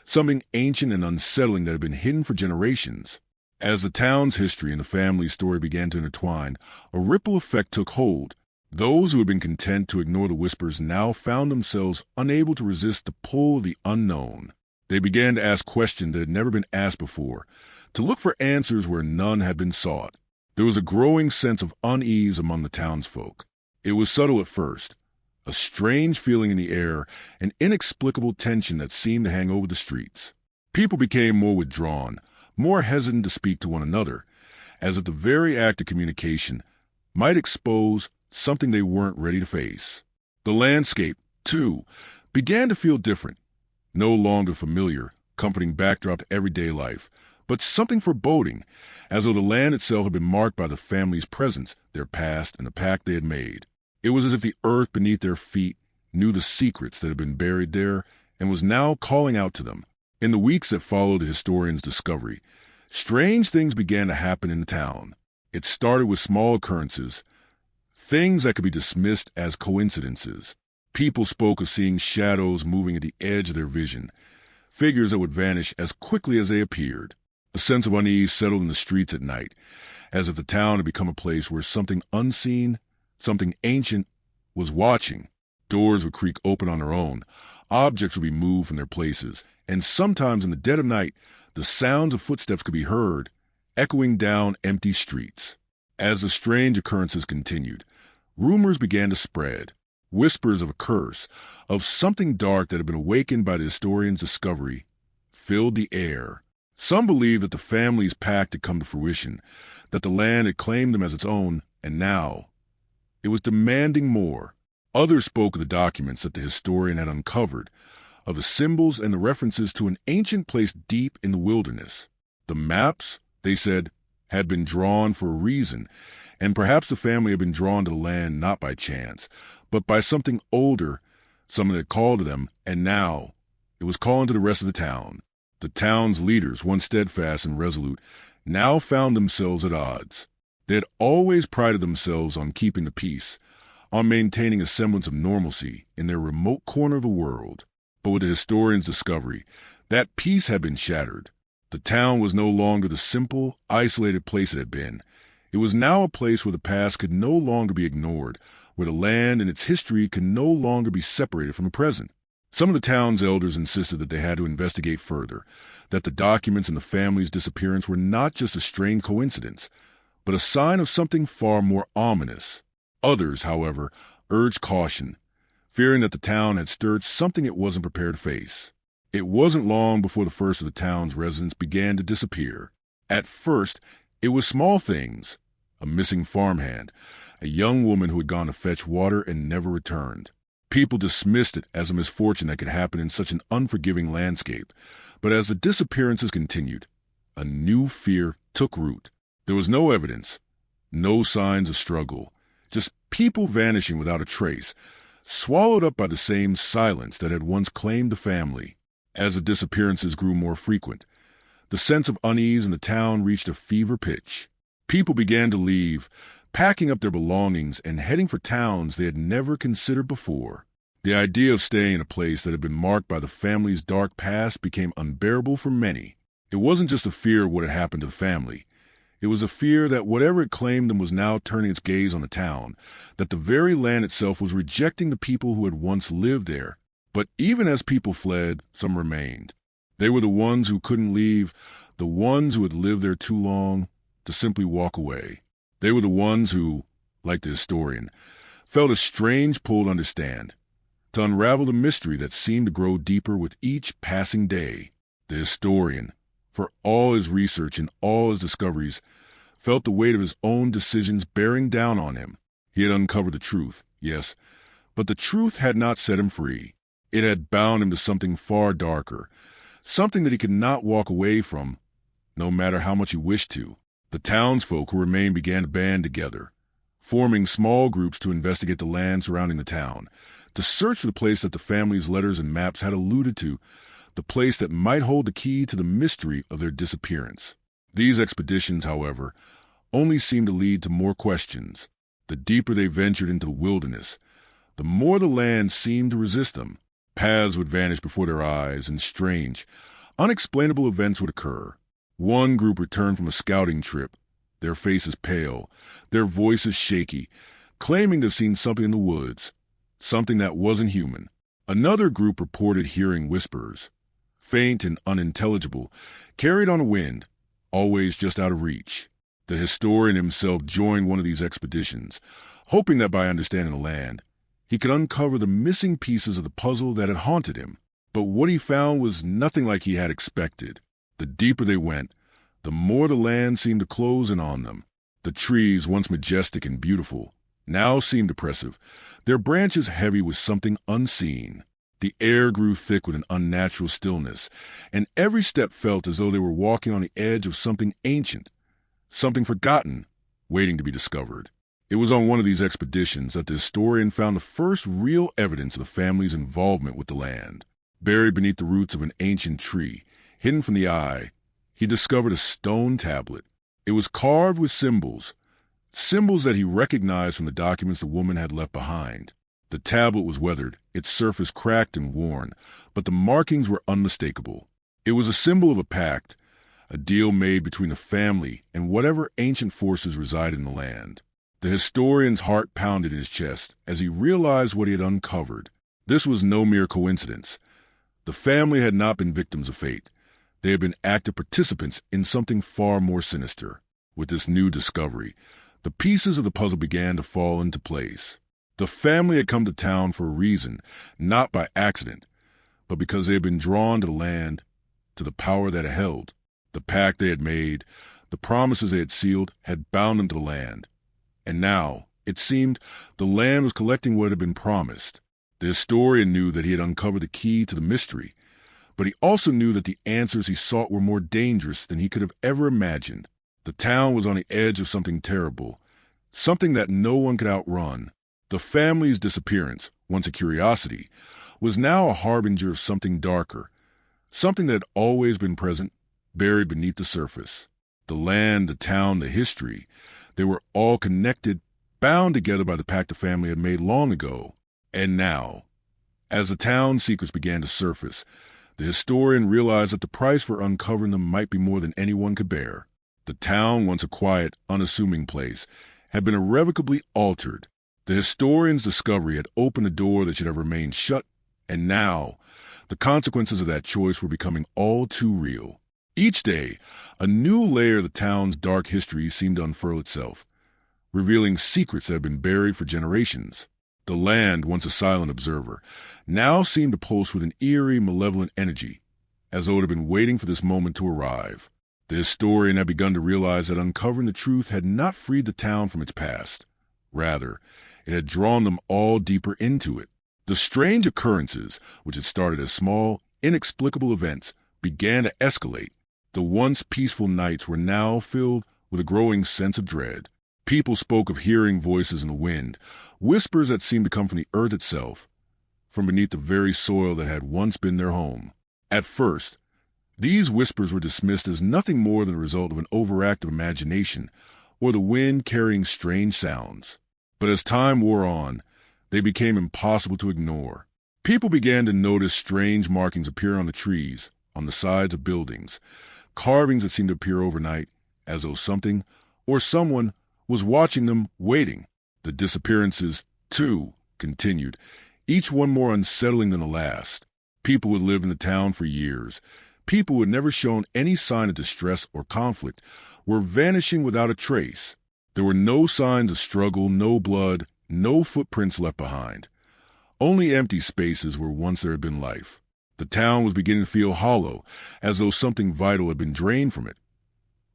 something ancient and unsettling that had been hidden for generations. As the town's history and the family's story began to intertwine, a ripple effect took hold. Those who had been content to ignore the whispers now found themselves unable to resist the pull of the unknown. They began to ask questions that had never been asked before, to look for answers where none had been sought. There was a growing sense of unease among the townsfolk. It was subtle at first, a strange feeling in the air, an inexplicable tension that seemed to hang over the streets. People became more withdrawn, more hesitant to speak to one another, as if the very act of communication might expose something they weren't ready to face. The landscape, too, began to feel different, no longer familiar, comforting backdrop to everyday life, but something foreboding, as though the land itself had been marked by the family's presence, their past, and the pact they had made. It was as if the earth beneath their feet knew the secrets that had been buried there and was now calling out to them. In the weeks that followed the historian's discovery, strange things began to happen in the town. It started with small occurrences, things that could be dismissed as coincidences. People spoke of seeing shadows moving at the edge of their vision, figures that would vanish as quickly as they appeared. A sense of unease settled in the streets at night, as if the town had become a place where something unseen, something ancient, was watching. Doors would creak open on their own, objects would be moved from their places, and sometimes in the dead of night, the sounds of footsteps could be heard, echoing down empty streets. As the strange occurrences continued, rumors began to spread, whispers of a curse, of something dark that had been awakened by the historian's discovery, filled the air. Some believed that the family's pact had come to fruition, that the land had claimed them as its own, and now it was demanding more. Others spoke of the documents that the historian had uncovered, of the symbols and the references to an ancient place deep in the wilderness. The maps, they said, had been drawn for a reason, and perhaps the family had been drawn to the land not by chance, but by something older, something that called to them, and now it was calling to the rest of the town. The town's leaders, once steadfast and resolute, now found themselves at odds. They had always prided themselves on keeping the peace, on maintaining a semblance of normalcy in their remote corner of the world. But with the historian's discovery, that peace had been shattered. The town was no longer the simple, isolated place it had been. It was now a place where the past could no longer be ignored, where the land and its history could no longer be separated from the present. Some of the town's elders insisted that they had to investigate further, that the documents in the family's disappearance were not just a strange coincidence, but a sign of something far more ominous. Others, however, urged caution, fearing that the town had stirred something it wasn't prepared to face. It wasn't long before the first of the town's residents began to disappear. At first, it was small things: a missing farmhand, a young woman who had gone to fetch water and never returned. People dismissed it as a misfortune that could happen in such an unforgiving landscape. But as the disappearances continued, a new fear took root. There was no evidence, no signs of struggle, just people vanishing without a trace, swallowed up by the same silence that had once claimed the family. As the disappearances grew more frequent, the sense of unease in the town reached a fever pitch. People began to leave, packing up their belongings and heading for towns they had never considered before. The idea of staying in a place that had been marked by the family's dark past became unbearable for many. It wasn't just a fear of what had happened to the family. It was a fear that whatever had claimed them was now turning its gaze on the town, that the very land itself was rejecting the people who had once lived there. But even as people fled, some remained. They were the ones who couldn't leave, the ones who had lived there too long to simply walk away. They were the ones who, like the historian, felt a strange pull to understand, to unravel the mystery that seemed to grow deeper with each passing day. The historian, for all his research and all his discoveries, felt the weight of his own decisions bearing down on him. He had uncovered the truth, yes, but the truth had not set him free. It had bound him to something far darker, something that he could not walk away from, no matter how much he wished to. The townsfolk who remained began to band together, forming small groups to investigate the land surrounding the town, to search for the place that the family's letters and maps had alluded to, the place that might hold the key to the mystery of their disappearance. These expeditions, however, only seemed to lead to more questions. The deeper they ventured into the wilderness, the more the land seemed to resist them. Paths would vanish before their eyes, and strange, unexplainable events would occur. One group returned from a scouting trip, their faces pale, their voices shaky, claiming to have seen something in the woods, something that wasn't human. Another group reported hearing whispers, faint and unintelligible, carried on a wind, always just out of reach. The historian himself joined one of these expeditions, hoping that by understanding the land, he could uncover the missing pieces of the puzzle that had haunted him. But what he found was nothing like he had expected. The deeper they went, the more the land seemed to close in on them. The trees, once majestic and beautiful, now seemed oppressive, their branches heavy with something unseen. The air grew thick with an unnatural stillness, and every step felt as though they were walking on the edge of something ancient, something forgotten, waiting to be discovered. It was on one of these expeditions that the historian found the first real evidence of the family's involvement with the land. Buried beneath the roots of an ancient tree, hidden from the eye, he discovered a stone tablet. It was carved with symbols that he recognized from the documents the woman had left behind. The tablet was weathered, its surface cracked and worn, but the markings were unmistakable. It was a symbol of a pact, a deal made between the family and whatever ancient forces resided in the land. The historian's heart pounded in his chest as he realized what he had uncovered. This was no mere coincidence. The family had not been victims of fate. They had been active participants in something far more sinister. With this new discovery, the pieces of the puzzle began to fall into place. The family had come to town for a reason, not by accident, but because they had been drawn to the land, to the power that it held. The pact they had made, the promises they had sealed, had bound them to the land. And now, it seemed, the land was collecting what had been promised. The historian knew that he had uncovered the key to the mystery, but he also knew that the answers he sought were more dangerous than he could have ever imagined. The town was on the edge of something terrible, something that no one could outrun. The family's disappearance, once a curiosity, was now a harbinger of something darker, something that had always been present, buried beneath the surface. The land, the town, the history, they were all connected, bound together by the pact the family had made long ago. And now, as the town's secrets began to surface, the historian realized that the price for uncovering them might be more than anyone could bear. The town, once a quiet, unassuming place, had been irrevocably altered. The historian's discovery had opened a door that should have remained shut, and now, the consequences of that choice were becoming all too real. Each day, a new layer of the town's dark history seemed to unfurl itself, revealing secrets that had been buried for generations. The land, once a silent observer, now seemed to pulse with an eerie, malevolent energy, as though it had been waiting for this moment to arrive. The historian had begun to realize that uncovering the truth had not freed the town from its past. Rather, it had drawn them all deeper into it. The strange occurrences, which had started as small, inexplicable events, began to escalate. The once peaceful nights were now filled with a growing sense of dread. People spoke of hearing voices in the wind, whispers that seemed to come from the earth itself, from beneath the very soil that had once been their home. At first, these whispers were dismissed as nothing more than the result of an overactive imagination or the wind carrying strange sounds. But as time wore on, they became impossible to ignore. People began to notice strange markings appear on the trees, on the sides of buildings, carvings that seemed to appear overnight, as though something or someone was watching them, waiting. The disappearances, too, continued, each one more unsettling than the last. People who had lived in the town for years, people who had never shown any sign of distress or conflict, were vanishing without a trace. There were no signs of struggle, no blood, no footprints left behind. Only empty spaces where once there had been life. The town was beginning to feel hollow, as though something vital had been drained from it,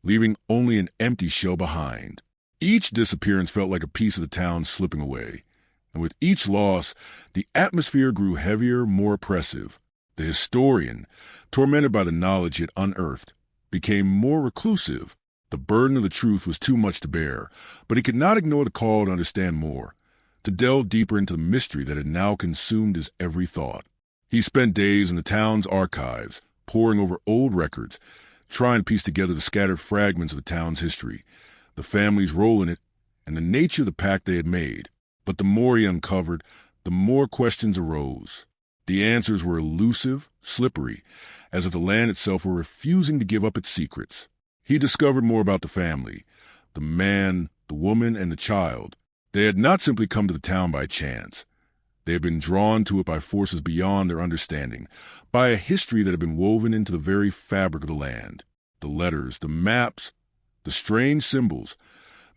leaving only an empty shell behind. Each disappearance felt like a piece of the town slipping away, and with each loss, the atmosphere grew heavier, more oppressive. The historian, tormented by the knowledge he had unearthed, became more reclusive. The burden of the truth was too much to bear, but he could not ignore the call to understand more, to delve deeper into the mystery that had now consumed his every thought. He spent days in the town's archives, poring over old records, trying to piece together the scattered fragments of the town's history, the family's role in it, and the nature of the pact they had made. But the more he uncovered, the more questions arose. The answers were elusive, slippery, as if the land itself were refusing to give up its secrets. He discovered more about the family, the man, the woman, and the child. They had not simply come to the town by chance. They had been drawn to it by forces beyond their understanding, by a history that had been woven into the very fabric of the land. The letters, the maps, the strange symbols,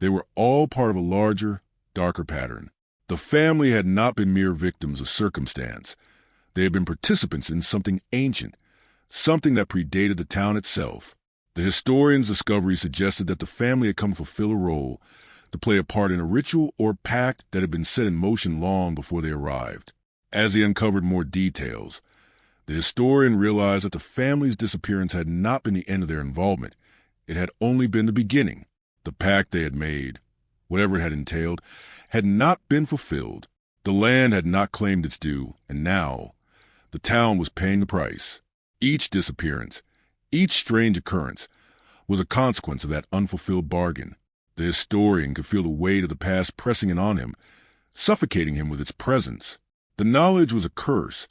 they were all part of a larger, darker pattern. The family had not been mere victims of circumstance. They had been participants in something ancient, something that predated the town itself. The historian's discovery suggested that the family had come to fulfill a role, to play a part in a ritual or pact that had been set in motion long before they arrived. As he uncovered more details, the historian realized that the family's disappearance had not been the end of their involvement. It had only been the beginning. The pact they had made, whatever it had entailed, had not been fulfilled. The land had not claimed its due, and now the town was paying the price. Each disappearance, each strange occurrence, was a consequence of that unfulfilled bargain. The historian could feel the weight of the past pressing in on him, suffocating him with its presence. The knowledge was a curse,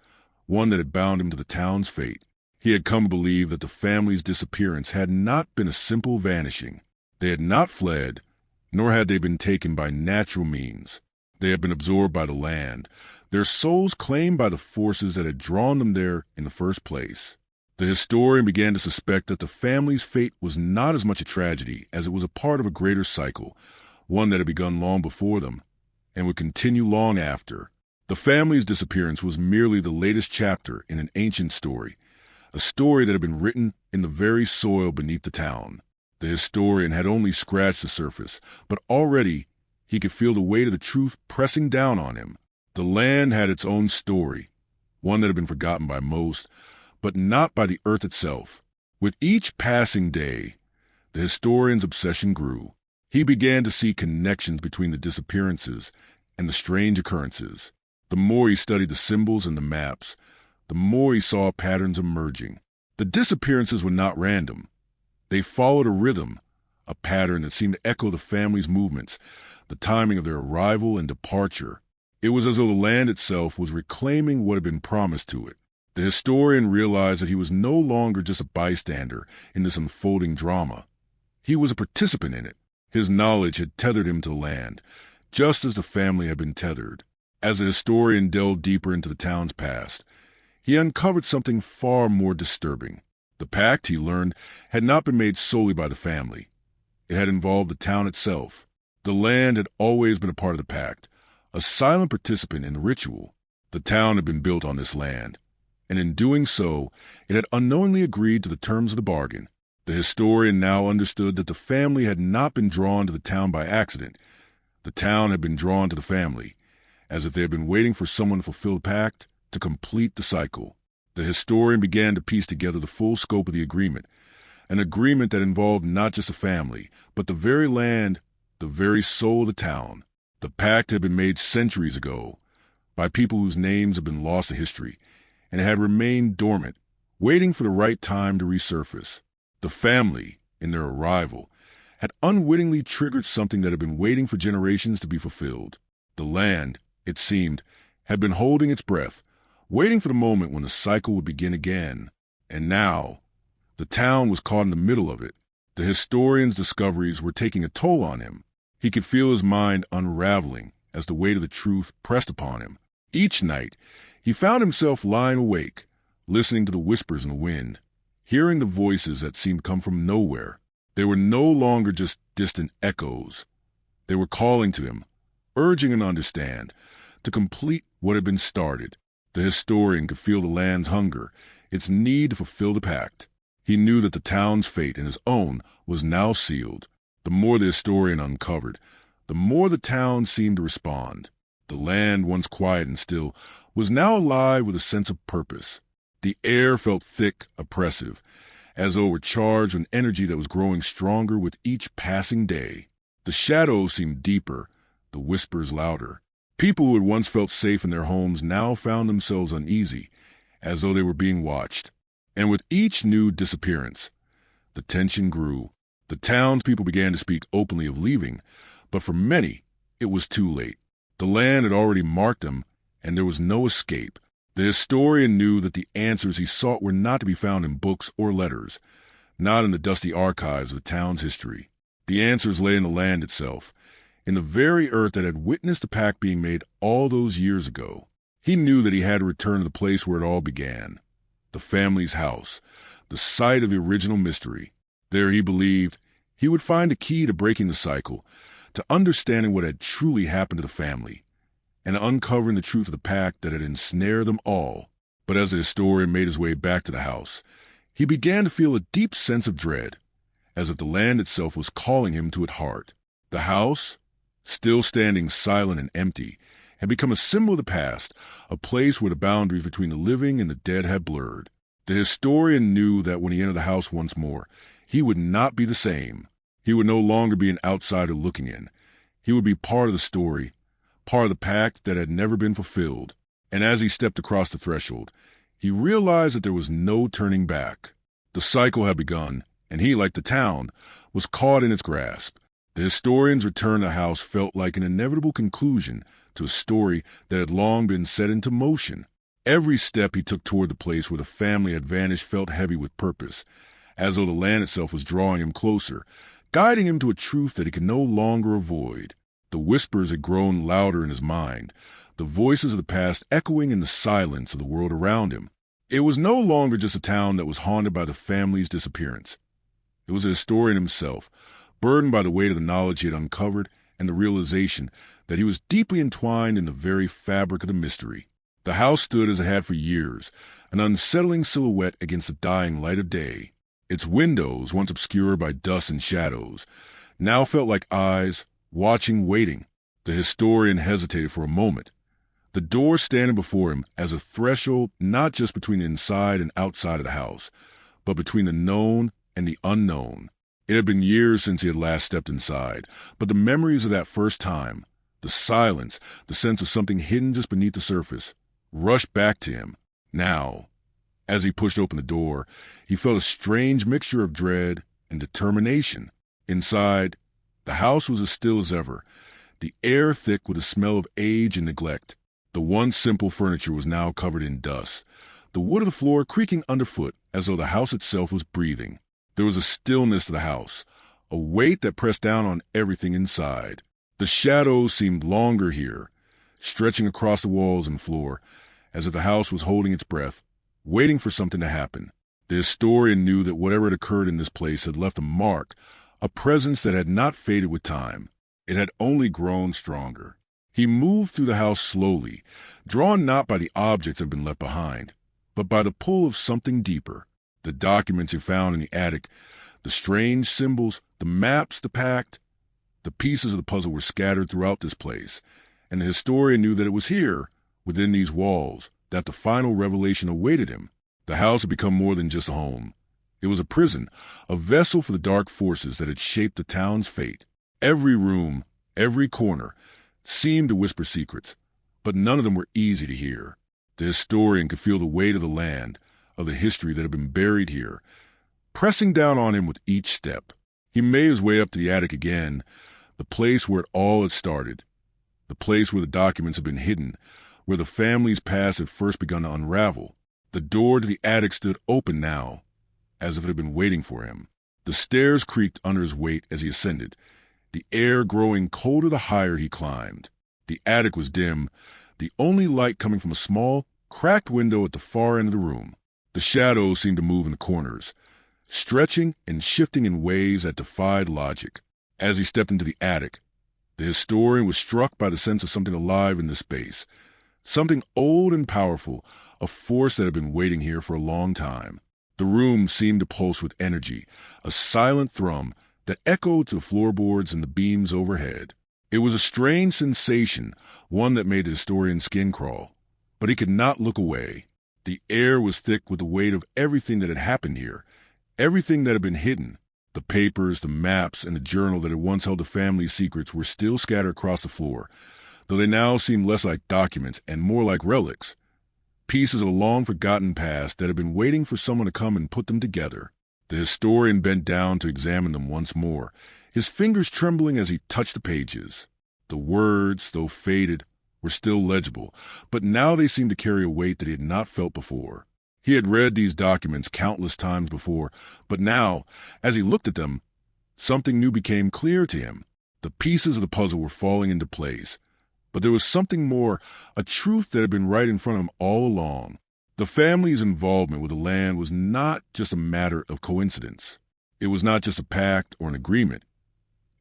one that had bound him to the town's fate. He had come to believe that the family's disappearance had not been a simple vanishing. They had not fled, nor had they been taken by natural means. They had been absorbed by the land, their souls claimed by the forces that had drawn them there in the first place. The historian began to suspect that the family's fate was not as much a tragedy as it was a part of a greater cycle, one that had begun long before them, and would continue long after. The family's disappearance was merely the latest chapter in an ancient story, a story that had been written in the very soil beneath the town. The historian had only scratched the surface, but already he could feel the weight of the truth pressing down on him. The land had its own story, one that had been forgotten by most, but not by the earth itself. With each passing day, the historian's obsession grew. He began to see connections between the disappearances and the strange occurrences. The more he studied the symbols and the maps, the more he saw patterns emerging. The disappearances were not random. They followed a rhythm, a pattern that seemed to echo the family's movements, the timing of their arrival and departure. It was as though the land itself was reclaiming what had been promised to it. The historian realized that he was no longer just a bystander in this unfolding drama. He was a participant in it. His knowledge had tethered him to the land, just as the family had been tethered. As the historian delved deeper into the town's past, he uncovered something far more disturbing. The pact, he learned, had not been made solely by the family. It had involved the town itself. The land had always been a part of the pact, a silent participant in the ritual. The town had been built on this land, and in doing so, it had unknowingly agreed to the terms of the bargain. The historian now understood that the family had not been drawn to the town by accident. The town had been drawn to the family, as if they had been waiting for someone to fulfill the pact, to complete the cycle. The historian began to piece together the full scope of the agreement, an agreement that involved not just a family, but the very land, the very soul of the town. The pact had been made centuries ago, by people whose names had been lost to history, and had remained dormant, waiting for the right time to resurface. The family, in their arrival, had unwittingly triggered something that had been waiting for generations to be fulfilled. The land, it seemed, had been holding its breath, waiting for the moment when the cycle would begin again. And now, the town was caught in the middle of it. The historian's discoveries were taking a toll on him. He could feel his mind unraveling as the weight of the truth pressed upon him. Each night, he found himself lying awake, listening to the whispers in the wind, hearing the voices that seemed to come from nowhere. They were no longer just distant echoes. They were calling to him, urging him to understand, to complete what had been started. The historian could feel the land's hunger, its need to fulfill the pact. He knew that the town's fate and his own was now sealed. The more the historian uncovered, the more the town seemed to respond. The land, once quiet and still, was now alive with a sense of purpose. The air felt thick, oppressive, as though it were charged with energy that was growing stronger with each passing day. The shadows seemed deeper, the whispers louder. People who had once felt safe in their homes now found themselves uneasy, as though they were being watched. And with each new disappearance, the tension grew. The townspeople began to speak openly of leaving, but for many, it was too late. The land had already marked them, and there was no escape. The historian knew that the answers he sought were not to be found in books or letters, not in the dusty archives of the town's history. The answers lay in the land itself, in the very earth that had witnessed the pact being made all those years ago. He knew that he had to return to the place where it all began, the family's house, the site of the original mystery. There, he believed, he would find a key to breaking the cycle, to understanding what had truly happened to the family, and uncovering the truth of the pact that had ensnared them all. But as the historian made his way back to the house, he began to feel a deep sense of dread, as if the land itself was calling him to its heart. The house, still standing silent and empty, had become a symbol of the past, a place where the boundaries between the living and the dead had blurred. The historian knew that when he entered the house once more, he would not be the same. He would no longer be an outsider looking in. He would be part of the story, part of the pact that had never been fulfilled. And as he stepped across the threshold, he realized that there was no turning back. The cycle had begun, and he, like the town, was caught in its grasp. The historian's return to the house felt like an inevitable conclusion to a story that had long been set into motion. Every step he took toward the place where the family had vanished felt heavy with purpose, as though the land itself was drawing him closer, guiding him to a truth that he could no longer avoid. The whispers had grown louder in his mind, the voices of the past echoing in the silence of the world around him. It was no longer just a town that was haunted by the family's disappearance. It was the historian himself, burdened by the weight of the knowledge he had uncovered and the realization that he was deeply entwined in the very fabric of the mystery. The house stood as it had for years, an unsettling silhouette against the dying light of day. Its windows, once obscured by dust and shadows, now felt like eyes, watching, waiting. The historian hesitated for a moment, the door standing before him as a threshold not just between the inside and outside of the house, but between the known and the unknown. It had been years since he had last stepped inside, but the memories of that first time, the silence, the sense of something hidden just beneath the surface, rushed back to him. Now, as he pushed open the door, he felt a strange mixture of dread and determination. Inside, the house was as still as ever, the air thick with the smell of age and neglect. The once simple furniture was now covered in dust, the wood of the floor creaking underfoot as though the house itself was breathing. There was a stillness to the house, a weight that pressed down on everything inside. The shadows seemed longer here, stretching across the walls and floor, as if the house was holding its breath, waiting for something to happen. The historian knew that whatever had occurred in this place had left a mark, a presence that had not faded with time. It had only grown stronger. He moved through the house slowly, drawn not by the objects that had been left behind, but by the pull of something deeper. The documents he found in the attic, the strange symbols, the maps, the pact, the pieces of the puzzle were scattered throughout this place, and the historian knew that it was here, within these walls, that the final revelation awaited him. The house had become more than just a home. It was a prison, a vessel for the dark forces that had shaped the town's fate. Every room, every corner, seemed to whisper secrets, but none of them were easy to hear. The historian could feel the weight of the land, of the history that had been buried here, pressing down on him with each step. He made his way up to the attic again, the place where it all had started, the place where the documents had been hidden, where the family's past had first begun to unravel. The door to the attic stood open now, as if it had been waiting for him. The stairs creaked under his weight as he ascended, the air growing colder the higher he climbed. The attic was dim, the only light coming from a small, cracked window at the far end of the room. The shadows seemed to move in the corners, stretching and shifting in ways that defied logic. As he stepped into the attic, the historian was struck by the sense of something alive in this space, something old and powerful, a force that had been waiting here for a long time. The room seemed to pulse with energy, a silent thrum that echoed to the floorboards and the beams overhead. It was a strange sensation, one that made the historian's skin crawl. But he could not look away. The air was thick with the weight of everything that had happened here, everything that had been hidden. The papers, the maps, and the journal that had once held the family's secrets were still scattered across the floor, though they now seemed less like documents and more like relics, pieces of a long-forgotten past that had been waiting for someone to come and put them together. The historian bent down to examine them once more, his fingers trembling as he touched the pages. The words, though faded, were still legible, but now they seemed to carry a weight that he had not felt before. He had read these documents countless times before, but now, as he looked at them, something new became clear to him. The pieces of the puzzle were falling into place, but there was something more, a truth that had been right in front of him all along. The family's involvement with the land was not just a matter of coincidence. It was not just a pact or an agreement.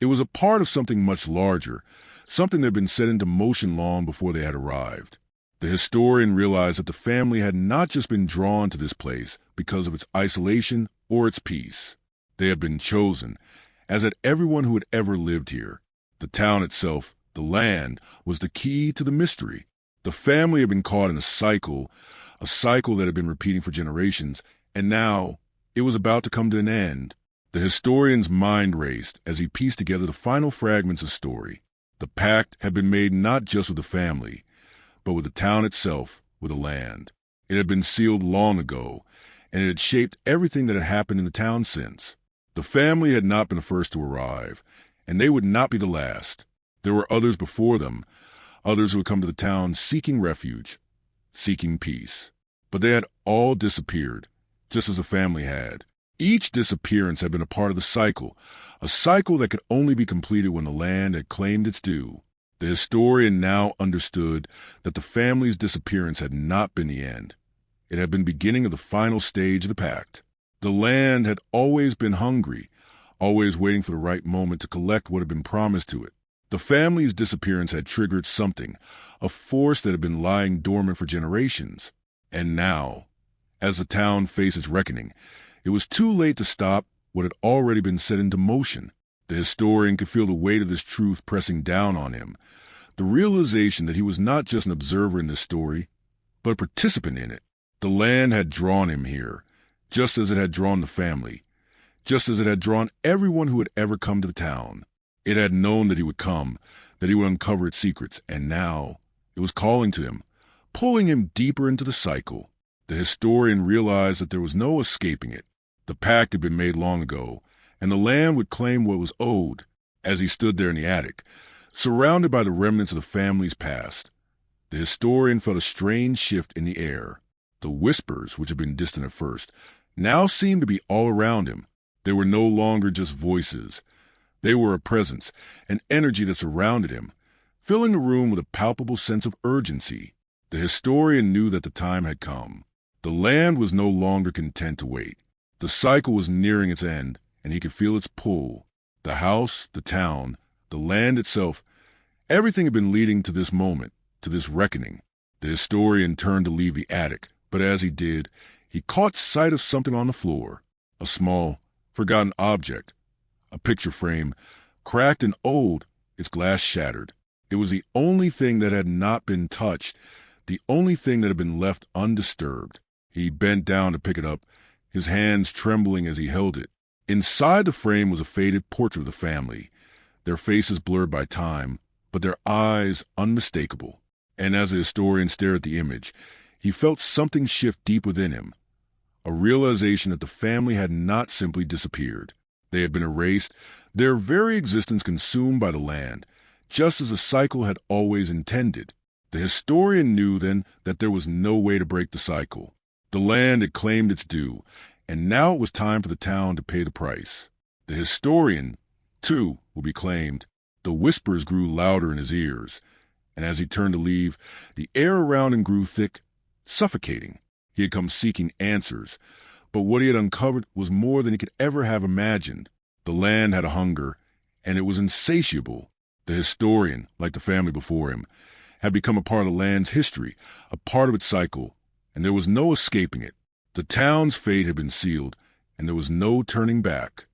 It was a part of something much larger, something that had been set into motion long before they had arrived. The historian realized that the family had not just been drawn to this place because of its isolation or its peace. They had been chosen, as had everyone who had ever lived here. The town itself, the land, was the key to the mystery. The family had been caught in a cycle that had been repeating for generations, and now it was about to come to an end. The historian's mind raced as he pieced together the final fragments of story. The pact had been made not just with the family, but with the town itself, with the land. It had been sealed long ago, and it had shaped everything that had happened in the town since. The family had not been the first to arrive, and they would not be the last. There were others before them, others who had come to the town seeking refuge, seeking peace. But they had all disappeared, just as the family had. Each disappearance had been a part of the cycle, a cycle that could only be completed when the land had claimed its due. The historian now understood that the family's disappearance had not been the end. It had been the beginning of the final stage of the pact. The land had always been hungry, always waiting for the right moment to collect what had been promised to it. The family's disappearance had triggered something, a force that had been lying dormant for generations. And now, as the town faced its reckoning, it was too late to stop what had already been set into motion. The historian could feel the weight of this truth pressing down on him, the realization that he was not just an observer in this story, but a participant in it. The land had drawn him here, just as it had drawn the family, just as it had drawn everyone who had ever come to the town. It had known that he would come, that he would uncover its secrets, and now it was calling to him, pulling him deeper into the cycle. The historian realized that there was no escaping it. The pact had been made long ago, and the land would claim what was owed. As he stood there in the attic, surrounded by the remnants of the family's past, the historian felt a strange shift in the air. The whispers, which had been distant at first, now seemed to be all around him. They were no longer just voices. They were a presence, an energy that surrounded him, filling the room with a palpable sense of urgency. The historian knew that the time had come. The land was no longer content to wait. The cycle was nearing its end, and he could feel its pull. The house, the town, the land itself, everything had been leading to this moment, to this reckoning. The historian turned to leave the attic, but as he did, he caught sight of something on the floor, a small, forgotten object, a picture frame, cracked and old, its glass shattered. It was the only thing that had not been touched, the only thing that had been left undisturbed. He bent down to pick it up, his hands trembling as he held it. Inside the frame was a faded portrait of the family, their faces blurred by time, but their eyes unmistakable. And as the historian stared at the image, he felt something shift deep within him, a realization that the family had not simply disappeared. They had been erased, their very existence consumed by the land, just as the cycle had always intended. The historian knew then that there was no way to break the cycle. The land had claimed its due, and now it was time for the town to pay the price. The historian, too, will be claimed. The whispers grew louder in his ears, and as he turned to leave, the air around him grew thick, suffocating. He had come seeking answers, but what he had uncovered was more than he could ever have imagined. The land had a hunger, and it was insatiable. The historian, like the family before him, had become a part of the land's history, a part of its cycle, and there was no escaping it. The town's fate had been sealed, and there was no turning back.